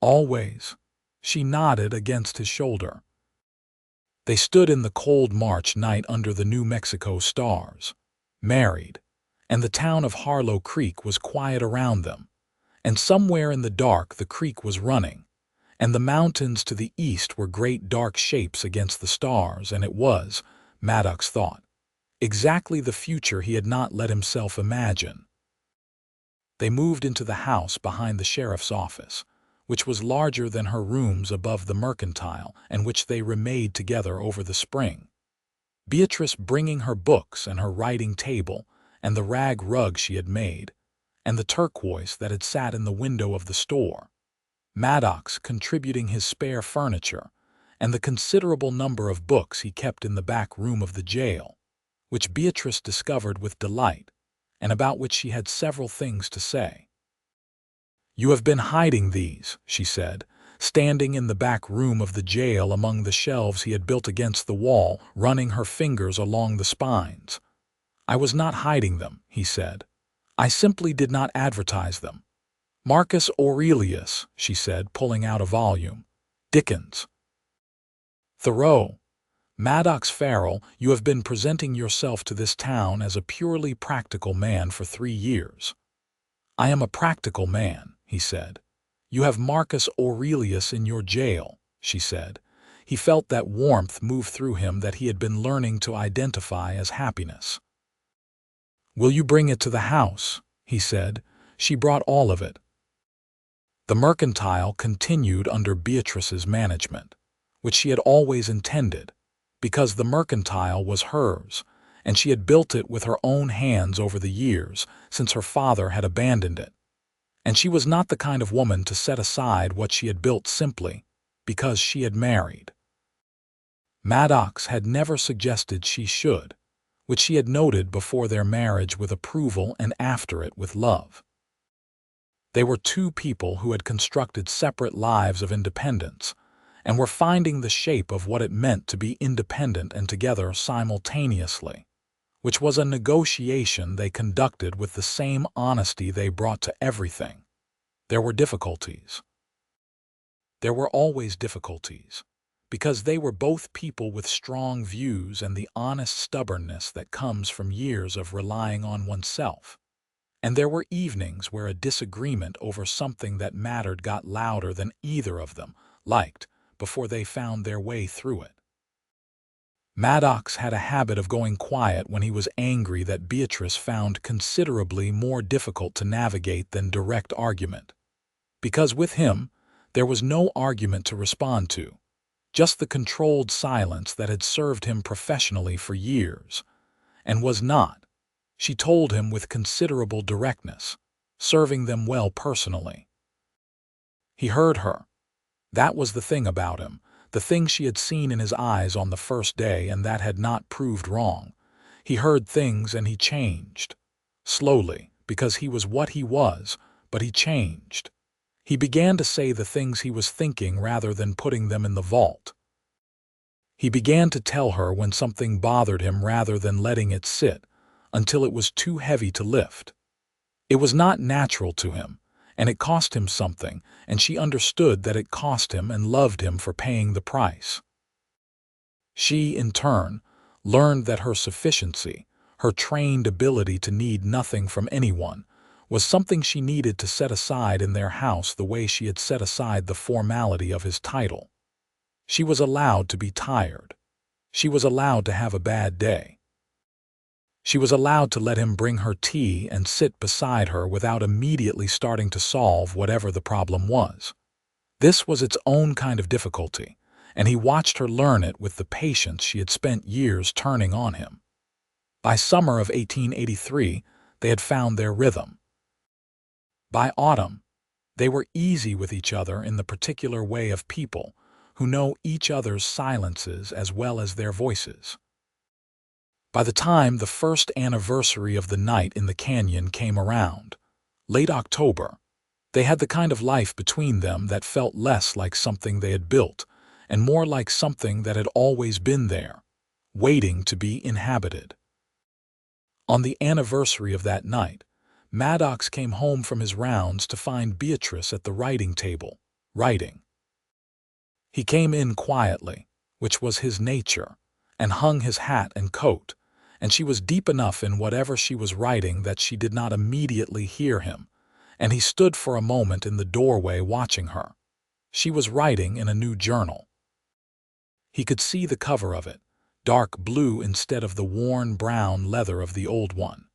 A: "Always." She nodded against his shoulder. They stood in the cold March night under the New Mexico stars, married, and the town of Harlow Creek was quiet around them, and somewhere in the dark the creek was running, and the mountains to the east were great dark shapes against the stars, and it was, Maddox thought, exactly the future he had not let himself imagine. They moved into the house behind the sheriff's office, which was larger than her rooms above the mercantile, and which they remade together over the spring, Beatrice bringing her books and her writing table and the rag rug she had made, and the turquoise that had sat in the window of the store, Maddox contributing his spare furniture and the considerable number of books he kept in the back room of the jail, which Beatrice discovered with delight and about which she had several things to say. "You have been hiding these," she said, standing in the back room of the jail among the shelves he had built against the wall, running her fingers along the spines. "I was not hiding them," he said. "I simply did not advertise them." "Marcus Aurelius," she said, pulling out a volume. "Dickens." "Thoreau." "Maddox Farrell, you have been presenting yourself to this town as a purely practical man for 3 years." "I am a practical man," he said. "You have Marcus Aurelius in your jail," she said. He felt that warmth move through him that he had been learning to identify as happiness. "Will you bring it to the house?" he said. She brought all of it. The mercantile continued under Beatrice's management, which she had always intended, because the mercantile was hers, and she had built it with her own hands over the years since her father had abandoned it. And she was not the kind of woman to set aside what she had built simply, because she had married. Maddox had never suggested she should, which she had noted before their marriage with approval and after it with love. They were two people who had constructed separate lives of independence and were finding the shape of what it meant to be independent and together simultaneously, which was a negotiation they conducted with the same honesty they brought to everything. There were difficulties. There were always difficulties, because they were both people with strong views and the honest stubbornness that comes from years of relying on oneself. And there were evenings where a disagreement over something that mattered got louder than either of them liked before they found their way through it. Maddox had a habit of going quiet when he was angry that Beatrice found considerably more difficult to navigate than direct argument. Because with him, there was no argument to respond to, just the controlled silence that had served him professionally for years, and was not, she told him with considerable directness, serving them well personally. He heard her. That was the thing about him, the thing she had seen in his eyes on the first day and that had not proved wrong. He heard things and he changed. Slowly, because he was what he was, but he changed. He began to say the things he was thinking rather than putting them in the vault. He began to tell her when something bothered him rather than letting it sit, until it was too heavy to lift. It was not natural to him, and it cost him something, and she understood that it cost him and loved him for paying the price. She, in turn, learned that her sufficiency, her trained ability to need nothing from anyone, was something she needed to set aside in their house the way she had set aside the formality of his title. She was allowed to be tired. She was allowed to have a bad day. She was allowed to let him bring her tea and sit beside her without immediately starting to solve whatever the problem was. This was its own kind of difficulty, and he watched her learn it with the patience she had spent years turning on him. By summer of 1883, they had found their rhythm. By autumn, they were easy with each other in the particular way of people who know each other's silences as well as their voices. By the time the first anniversary of the night in the canyon came around, late October, they had the kind of life between them that felt less like something they had built and more like something that had always been there, waiting to be inhabited. On the anniversary of that night, Maddox came home from his rounds to find Beatrice at the writing table, writing. He came in quietly, which was his nature, and hung his hat and coat, and she was deep enough in whatever she was writing that she did not immediately hear him, and he stood for a moment in the doorway watching her. She was writing in a new journal. He could see the cover of it, dark blue instead of the worn brown leather of the old one.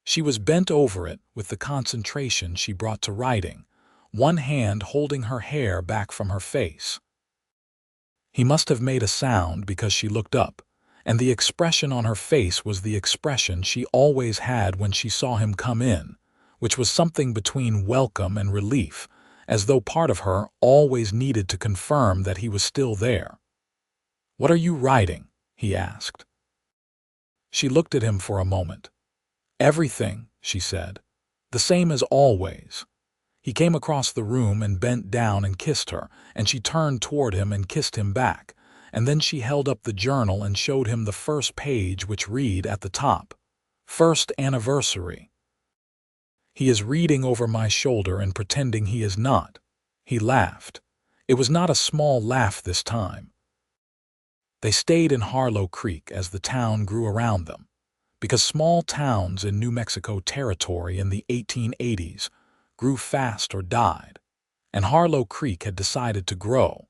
A: She was bent over it with the concentration she brought to writing, one hand holding her hair back from her face. He must have made a sound because she looked up, and the expression on her face was the expression she always had when she saw him come in, which was something between welcome and relief, as though part of her always needed to confirm that he was still there. "What are you writing?" he asked. She looked at him for a moment. "Everything," she said. "The same as always." He came across the room and bent down and kissed her, and she turned toward him and kissed him back, and then she held up the journal and showed him the first page, which read at the top, "First anniversary." He is reading over my shoulder and pretending he is not. He laughed. It was not a small laugh this time. They stayed in Harlow Creek as the town grew around them, because small towns in New Mexico Territory in the 1880s grew fast or died, and Harlow Creek had decided to grow.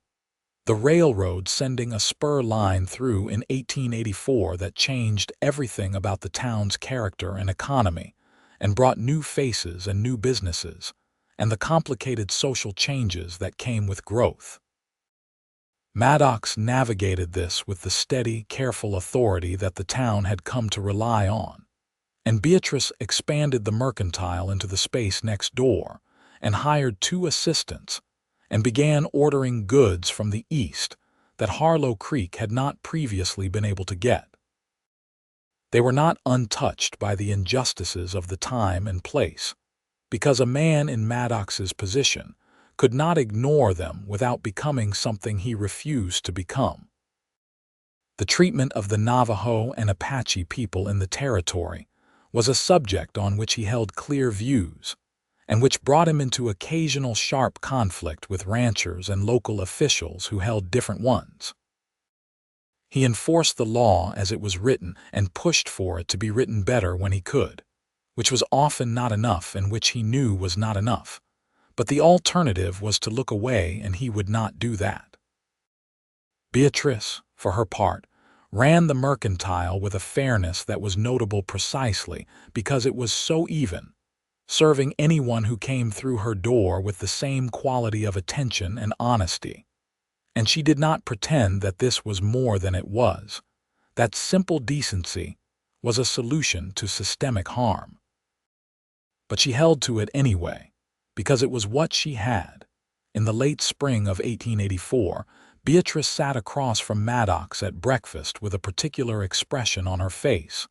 A: The railroad sending a spur line through in 1884 that changed everything about the town's character and economy and brought new faces and new businesses, and the complicated social changes that came with growth. Maddox navigated this with the steady, careful authority that the town had come to rely on, and Beatrice expanded the mercantile into the space next door and hired 2 assistants, and began ordering goods from the east that Harlow Creek had not previously been able to get. They were not untouched by the injustices of the time and place, because a man in Maddox's position could not ignore them without becoming something he refused to become. The treatment of the Navajo and Apache people in the territory was a subject on which he held clear views, and which brought him into occasional sharp conflict with ranchers and local officials who held different ones. He enforced the law as it was written and pushed for it to be written better when he could, which was often not enough and which he knew was not enough, but the alternative was to look away, and he would not do that. Beatrice, for her part, ran the mercantile with a fairness that was notable precisely because it was so even, serving anyone who came through her door with the same quality of attention and honesty. And she did not pretend that this was more than it was, that simple decency was a solution to systemic harm. But she held to it anyway, because it was what she had. In the late spring of 1884, Beatrice sat across from Maddox at breakfast with a particular expression on her face,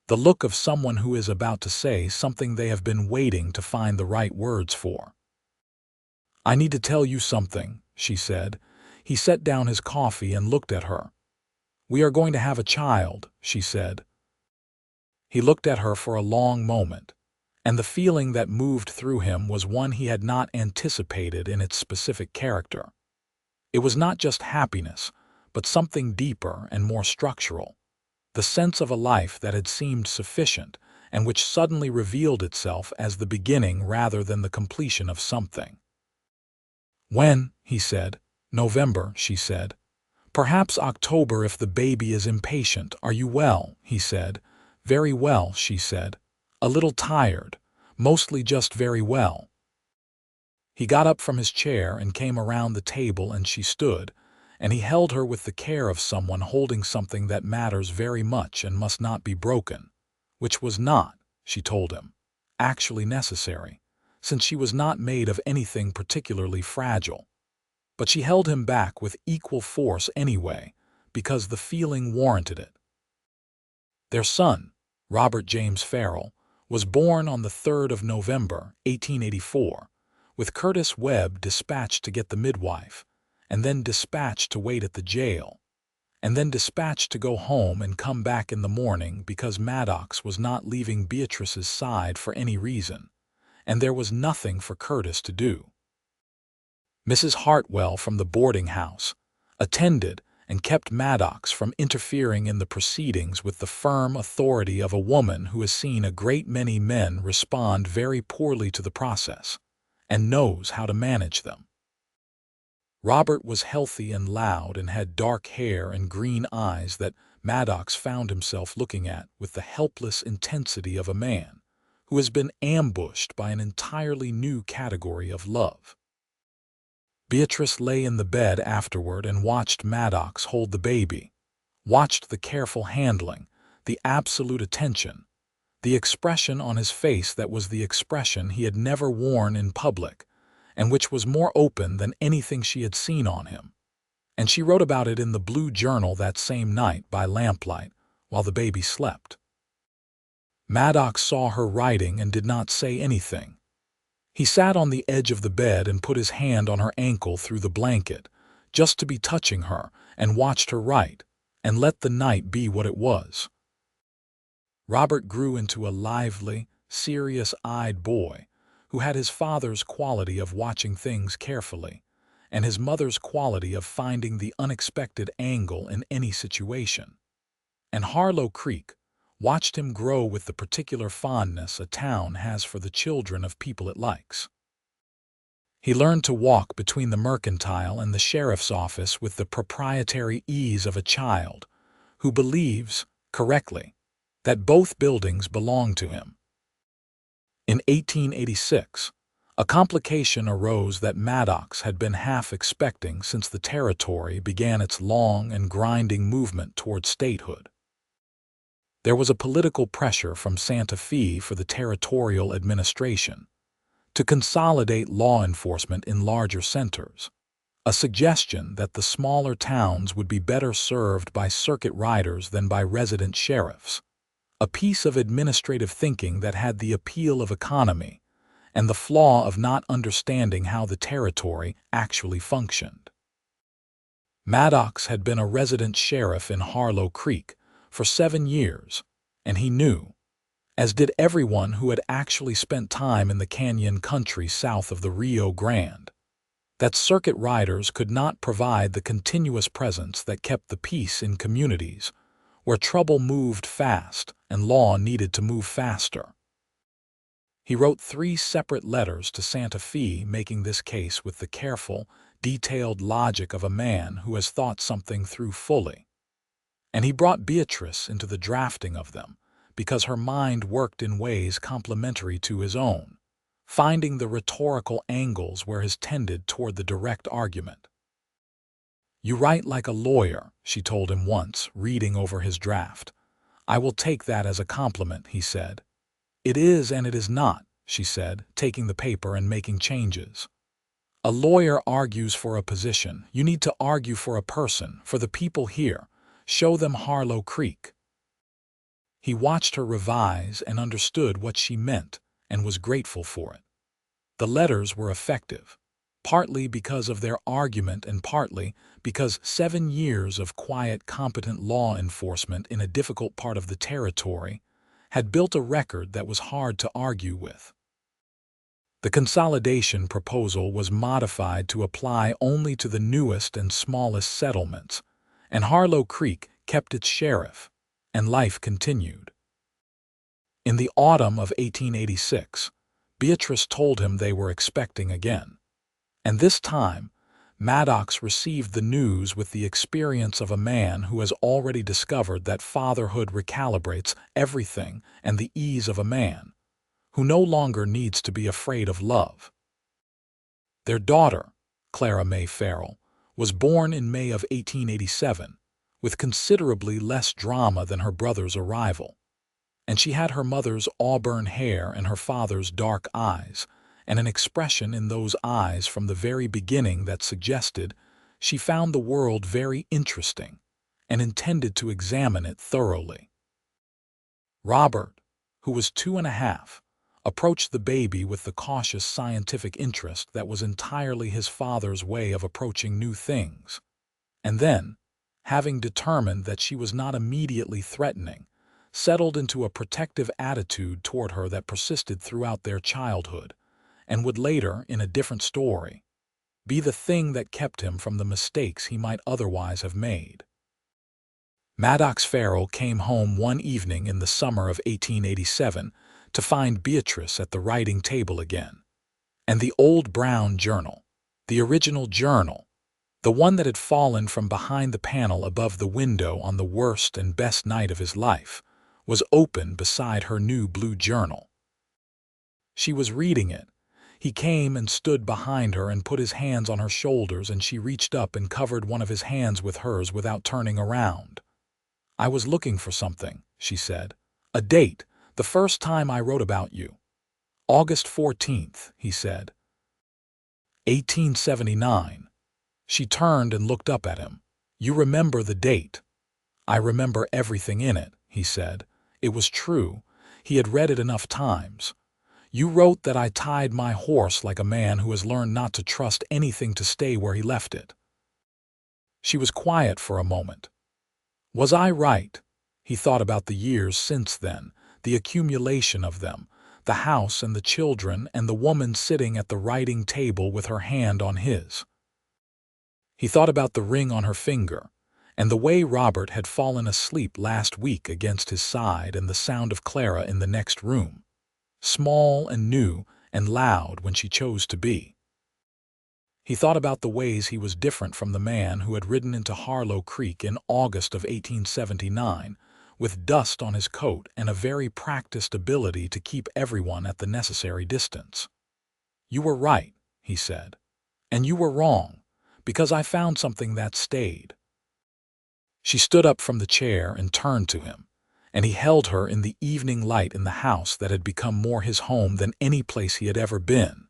A: the look of someone who is about to say something they have been waiting to find the right words for. "I need to tell you something," she said. He set down his coffee and looked at her. "We are going to have a child," she said. He looked at her for a long moment, and the feeling that moved through him was one he had not anticipated in its specific character. It was not just happiness, but something deeper and more structural, the sense of a life that had seemed sufficient and which suddenly revealed itself as the beginning rather than the completion of something. "When?" he said. "November," she said. "Perhaps October if the baby is impatient. Are you well?" he said. "Very well," she said. "A little tired. Mostly just very well." He got up from his chair and came around the table, and she stood, and he held her with the care of someone holding something that matters very much and must not be broken, which was not, she told him, actually necessary, since she was not made of anything particularly fragile. But she held him back with equal force anyway, because the feeling warranted it. Their son, Robert James Farrell, was born on the 3rd of November, 1884, with Curtis Webb dispatched to get the midwife, and then dispatched to wait at the jail, and then dispatched to go home and come back in the morning because Maddox was not leaving Beatrice's side for any reason, and there was nothing for Curtis to do. Mrs. Hartwell from the boarding house attended and kept Maddox from interfering in the proceedings with the firm authority of a woman who has seen a great many men respond very poorly to the process and knows how to manage them. Robert was healthy and loud and had dark hair and green eyes that Maddox found himself looking at with the helpless intensity of a man who has been ambushed by an entirely new category of love. Beatrice lay in the bed afterward and watched Maddox hold the baby, watched the careful handling, the absolute attention, the expression on his face that was the expression he had never worn in public, and which was more open than anything she had seen on him. And she wrote about it in the Blue Journal that same night by lamplight, while the baby slept. Maddox saw her writing and did not say anything. He sat on the edge of the bed and put his hand on her ankle through the blanket, just to be touching her, and watched her write, and let the night be what it was. Robert grew into a lively, serious-eyed boy who had his father's quality of watching things carefully and his mother's quality of finding the unexpected angle in any situation. And Harlow Creek watched him grow with the particular fondness a town has for the children of people it likes. He learned to walk between the mercantile and the sheriff's office with the proprietary ease of a child who believes, correctly, that both buildings belong to him. In 1886, a complication arose that Maddox had been half expecting since the territory began its long and grinding movement toward statehood. There was a political pressure from Santa Fe for the territorial administration to consolidate law enforcement in larger centers, a suggestion that the smaller towns would be better served by circuit riders than by resident sheriffs, a piece of administrative thinking that had the appeal of economy and the flaw of not understanding how the territory actually functioned. Maddox had been a resident sheriff in Harlow Creek for 7 years, and he knew, as did everyone who had actually spent time in the canyon country south of the Rio Grande, that circuit riders could not provide the continuous presence that kept the peace in communities where trouble moved fast and law needed to move faster. He wrote 3 separate letters to Santa Fe making this case with the careful, detailed logic of a man who has thought something through fully. And he brought Beatrice into the drafting of them because her mind worked in ways complementary to his own, finding the rhetorical angles where his tended toward the direct argument. "You write like a lawyer," she told him once, reading over his draft. "I will take that as a compliment," he said. "It is and it is not," she said, taking the paper and making changes. "A lawyer argues for a position. You need to argue for a person, for the people here. Show them Harlow Creek." He watched her revise and understood what she meant and was grateful for it. The letters were effective, partly because of their argument and partly because 7 years of quiet, competent law enforcement in a difficult part of the territory had built a record that was hard to argue with. The consolidation proposal was modified to apply only to the newest and smallest settlements, and Harlow Creek kept its sheriff, and life continued. In the autumn of 1886, Beatrice told him they were expecting again, and this time Maddox received the news with the experience of a man who has already discovered that fatherhood recalibrates everything and the ease of a man who no longer needs to be afraid of love. Their daughter, Clara May Farrell, was born in May of 1887, with considerably less drama than her brother's arrival, and she had her mother's auburn hair and her father's dark eyes, and an expression in those eyes from the very beginning that suggested she found the world very interesting and intended to examine it thoroughly. Robert, who was 2.5, approached the baby with the cautious scientific interest that was entirely his father's way of approaching new things, and then, having determined that she was not immediately threatening, settled into a protective attitude toward her that persisted throughout their childhood, and would later, in a different story, be the thing that kept him from the mistakes he might otherwise have made. Maddox Farrell came home one evening in the summer of 1887 to find Beatrice at the writing table again, and the old brown journal, the original journal, the one that had fallen from behind the panel above the window on the worst and best night of his life, was open beside her new blue journal. She was reading it. He came and stood behind her and put his hands on her shoulders, and she reached up and covered one of his hands with hers without turning around. "I was looking for something," she said. "A date, the first time I wrote about you." "August 14th, he said. 1879. She turned and looked up at him. "You remember the date?" "I remember everything in it," he said. It was true. He had read it enough times. "You wrote that I tied my horse like a man who has learned not to trust anything to stay where he left it." She was quiet for a moment. Was I right? He thought about the years since then, the accumulation of them, the house and the children and the woman sitting at the writing table with her hand on his. He thought about the ring on her finger, and the way Robert had fallen asleep last week against his side, and the sound of Clara in the next room, small and new and loud when she chose to be. He thought about the ways he was different from the man who had ridden into Harlow Creek in August of 1879, with dust on his coat and a very practiced ability to keep everyone at the necessary distance. "You were right," he said. "And you were wrong, because I found something that stayed." She stood up from the chair and turned to him, and he held her in the evening light in the house that had become more his home than any place he had ever been.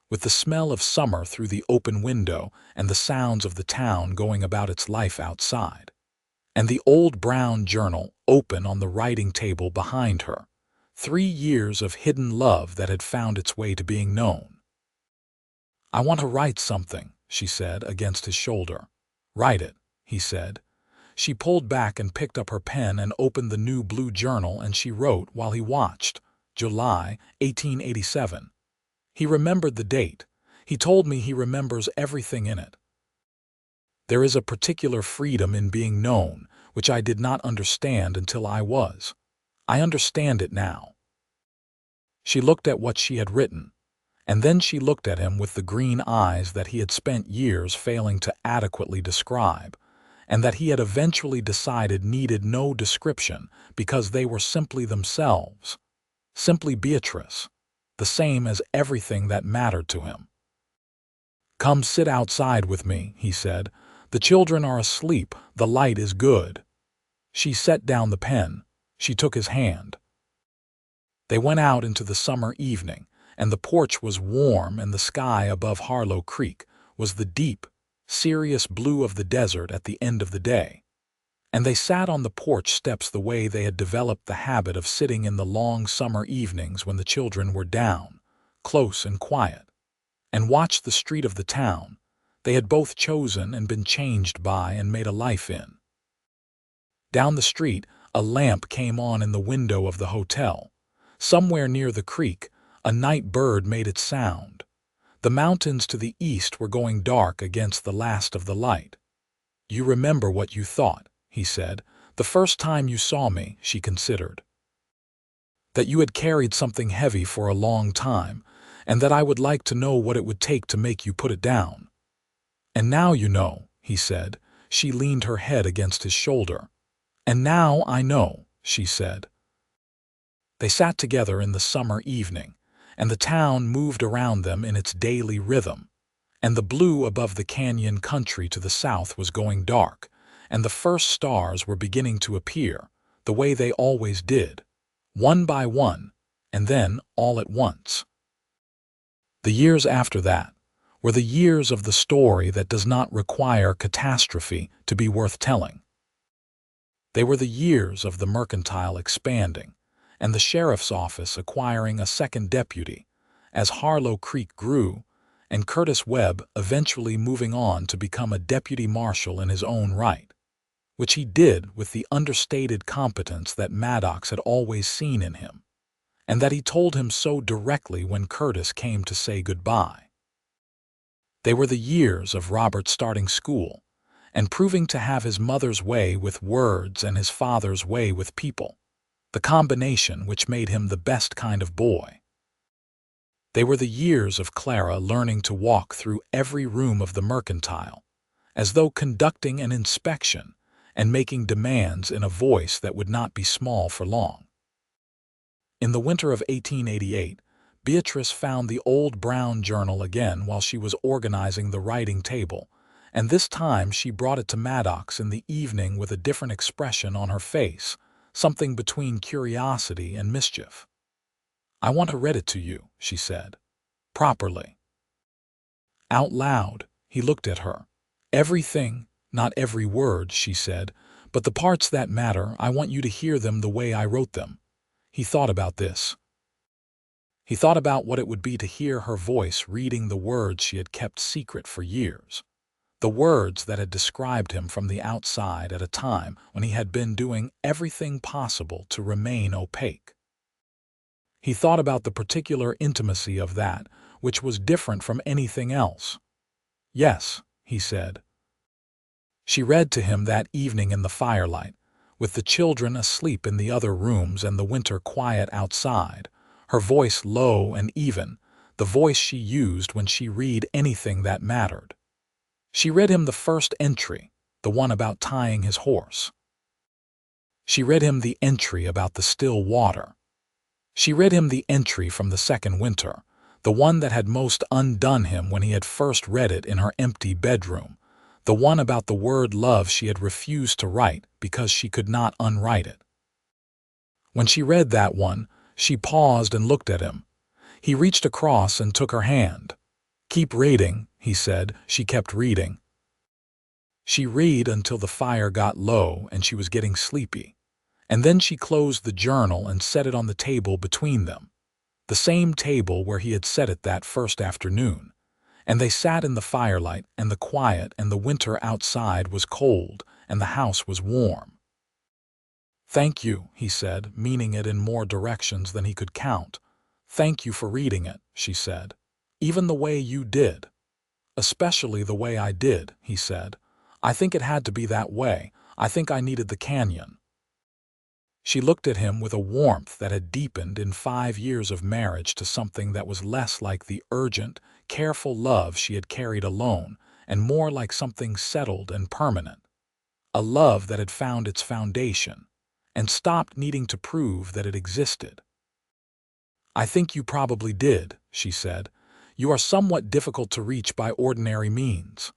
A: with the smell of summer through the open window and the sounds of the town going about its life outside. And the old brown journal open on the writing table behind her. 3 years of hidden love that had found its way to being known. "I want to write something," she said against his shoulder. "Write it," he said. She pulled back and picked up her pen and opened the new blue journal, and she wrote while he watched. July 1887. He remembered the date. He told me he remembers everything in it. "There is a particular freedom in being known, which I did not understand until I was. I understand it now." She looked at what she had written, and then she looked at him with the green eyes that he had spent years failing to adequately describe, and that he had eventually decided needed no description because they were simply themselves, simply Beatrice, the same as everything that mattered to him. "Come sit outside with me," he said. "The children are asleep. The light is good." She set down the pen. She took his hand. They went out into the summer evening, and the porch was warm, and the sky above Harlow Creek was the deep, serious blue of the desert at the end of the day. And they sat on the porch steps the way they had developed the habit of sitting in the long summer evenings when the children were down, close and quiet, and watched the street of the town they had both chosen and been changed by and made a life in. Down the street, a lamp came on in the window of the hotel. Somewhere near the creek, a night bird made its sound. The mountains to the east were going dark against the last of the light. "You remember what you thought," he said. "The first time you saw me," she considered. "That you had carried something heavy for a long time, and that I would like to know what it would take to make you put it down." "And now you know," he said. She leaned her head against his shoulder. "And now I know," she said. They sat together in the summer evening, and the town moved around them in its daily rhythm, and the blue above the canyon country to the south was going dark, and the first stars were beginning to appear, the way they always did, one by one, and then all at once. The years after that were the years of the story that does not require catastrophe to be worth telling. They were the years of the mercantile expanding, and the sheriff's office acquiring a second deputy, as Harlow Creek grew, and Curtis Webb eventually moving on to become a deputy marshal in his own right, which he did with the understated competence that Maddox had always seen in him, and that he told him so directly when Curtis came to say goodbye. They were the years of Robert starting school, and proving to have his mother's way with words and his father's way with people, the combination which made him the best kind of boy. They were the years of Clara learning to walk through every room of the mercantile, as though conducting an inspection and making demands in a voice that would not be small for long. In the winter of 1888, Beatrice found the old brown journal again while she was organizing the writing table, and this time she brought it to Maddox in the evening with a different expression on her face, something between curiosity and mischief. "I want to read it to you," she said. "Properly." Out loud, he looked at her. "Everything, not every word," she said, "but the parts that matter, I want you to hear them the way I wrote them." He thought about this. He thought about what it would be to hear her voice reading the words she had kept secret for years. The words that had described him from the outside at a time when he had been doing everything possible to remain opaque. He thought about the particular intimacy of that, which was different from anything else. "Yes," he said. She read to him that evening in the firelight, with the children asleep in the other rooms and the winter quiet outside, her voice low and even, the voice she used when she read anything that mattered. She read him the first entry, the one about tying his horse. She read him the entry about the still water. She read him the entry from the second winter, the one that had most undone him when he had first read it in her empty bedroom, the one about the word love she had refused to write because she could not unwrite it. When she read that one, she paused and looked at him. He reached across and took her hand. "Keep reading," he said. She kept reading. She read until the fire got low and she was getting sleepy. And then she closed the journal and set it on the table between them, the same table where he had set it that first afternoon. And they sat in the firelight and the quiet, and the winter outside was cold and the house was warm. "Thank you," he said, meaning it in more directions than he could count. "Thank you for reading it," she said. "Even the way you did." "Especially the way I did," he said. "I think it had to be that way. I think I needed the canyon." She looked at him with a warmth that had deepened in 5 years of marriage to something that was less like the urgent, careful love she had carried alone and more like something settled and permanent. A love that had found its foundation and stopped needing to prove that it existed. "I think you probably did," she said. "You are somewhat difficult to reach by ordinary means."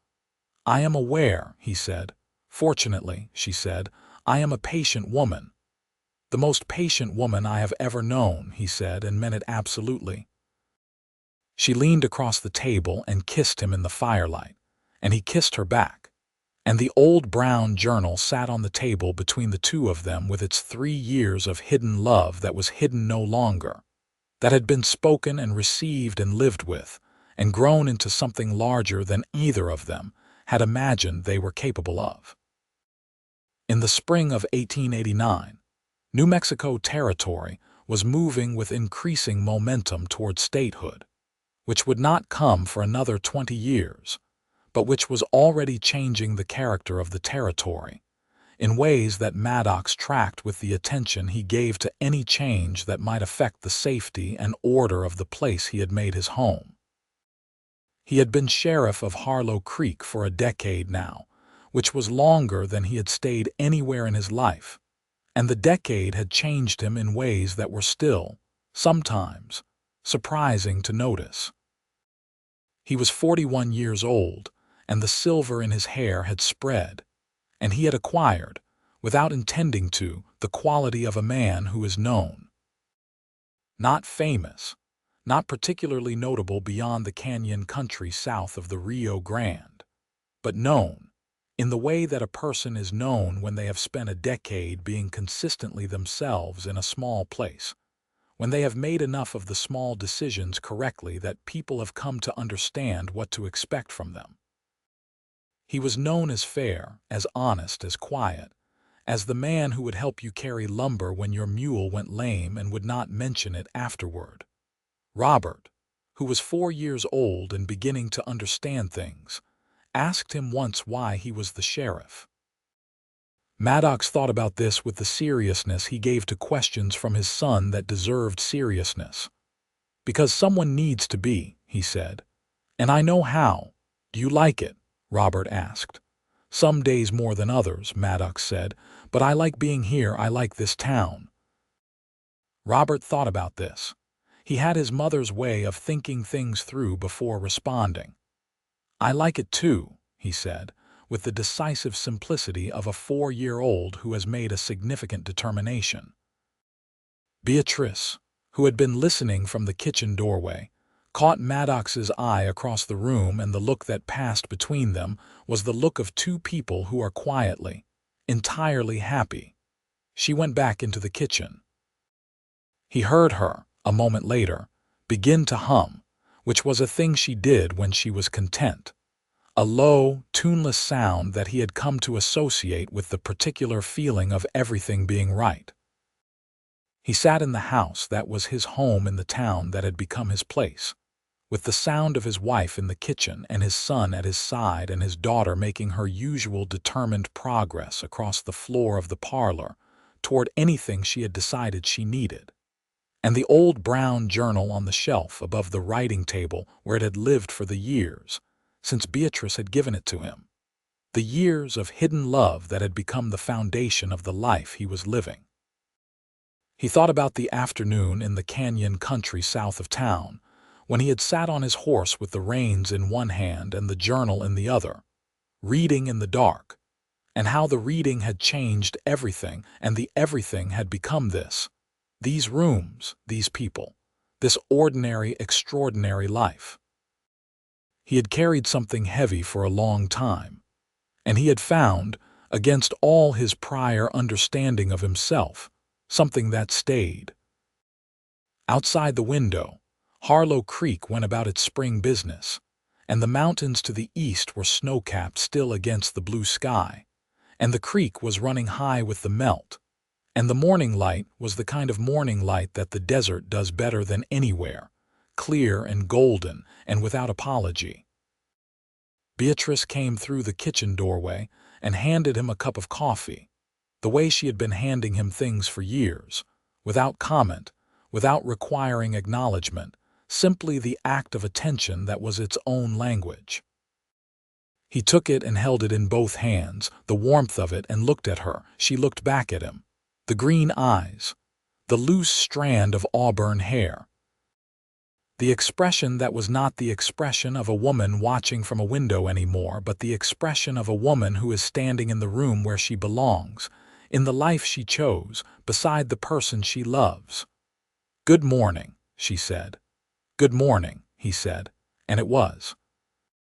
A: "I am aware," he said. "Fortunately," she said, "I am a patient woman." "The most patient woman I have ever known," he said, and meant it absolutely. She leaned across the table and kissed him in the firelight, and he kissed her back. And the old brown journal sat on the table between the two of them with its 3 years of hidden love that was hidden no longer, that had been spoken and received and lived with, and grown into something larger than either of them had imagined they were capable of. In the spring of 1889, New Mexico Territory was moving with increasing momentum toward statehood, which would not come for another 20 years, but which was already changing the character of the territory in ways that Maddox tracked with the attention he gave to any change that might affect the safety and order of the place he had made his home. He had been sheriff of Harlow Creek for a decade now, which was longer than he had stayed anywhere in his life, and the decade had changed him in ways that were still, sometimes, surprising to notice. He was 41 years old, and the silver in his hair had spread, and he had acquired, without intending to, the quality of a man who is known. Not famous, not particularly notable beyond the canyon country south of the Rio Grande, but known, in the way that a person is known when they have spent a decade being consistently themselves in a small place, when they have made enough of the small decisions correctly that people have come to understand what to expect from them. He was known as fair, as honest, as quiet, as the man who would help you carry lumber when your mule went lame and would not mention it afterward. Robert, who was 4 years old and beginning to understand things, asked him once why he was the sheriff. Maddox thought about this with the seriousness he gave to questions from his son that deserved seriousness. "Because someone needs to be," he said. "And I know how. Do you like it?" Robert asked. "Some days more than others," Maddox said, "but I like being here. I like this town." Robert thought about this. He had his mother's way of thinking things through before responding. "I like it too," he said, with the decisive simplicity of a 4-year-old who has made a significant determination. Beatrice, who had been listening from the kitchen doorway, caught Maddox's eye across the room, and the look that passed between them was the look of two people who are quietly, entirely happy. She went back into the kitchen. He heard her, a moment later, begin to hum, which was a thing she did when she was content, a low, tuneless sound that he had come to associate with the particular feeling of everything being right. He sat in the house that was his home in the town that had become his place, with the sound of his wife in the kitchen and his son at his side and his daughter making her usual determined progress across the floor of the parlor toward anything she had decided she needed, and the old brown journal on the shelf above the writing table where it had lived for the years since Beatrice had given it to him, the years of hidden love that had become the foundation of the life he was living. He thought about the afternoon in the canyon country south of town, when he had sat on his horse with the reins in one hand and the journal in the other, reading in the dark, and how the reading had changed everything and the everything had become these rooms, these people, this ordinary, extraordinary life. He had carried something heavy for a long time, and he had found, against all his prior understanding of himself, something that stayed. Outside the window, Harlow Creek went about its spring business, and the mountains to the east were snow-capped still against the blue sky, and the creek was running high with the melt, and the morning light was the kind of morning light that the desert does better than anywhere, clear and golden and without apology. Beatrice came through the kitchen doorway and handed him a cup of coffee, the way she had been handing him things for years, without comment, without requiring acknowledgement, simply the act of attention that was its own language. He took it and held it in both hands, the warmth of it, and looked at her. She looked back at him. The green eyes, the loose strand of auburn hair. The expression that was not the expression of a woman watching from a window anymore, but the expression of a woman who is standing in the room where she belongs, in the life she chose, beside the person she loves. "Good morning," she said. "Good morning," he said, and it was.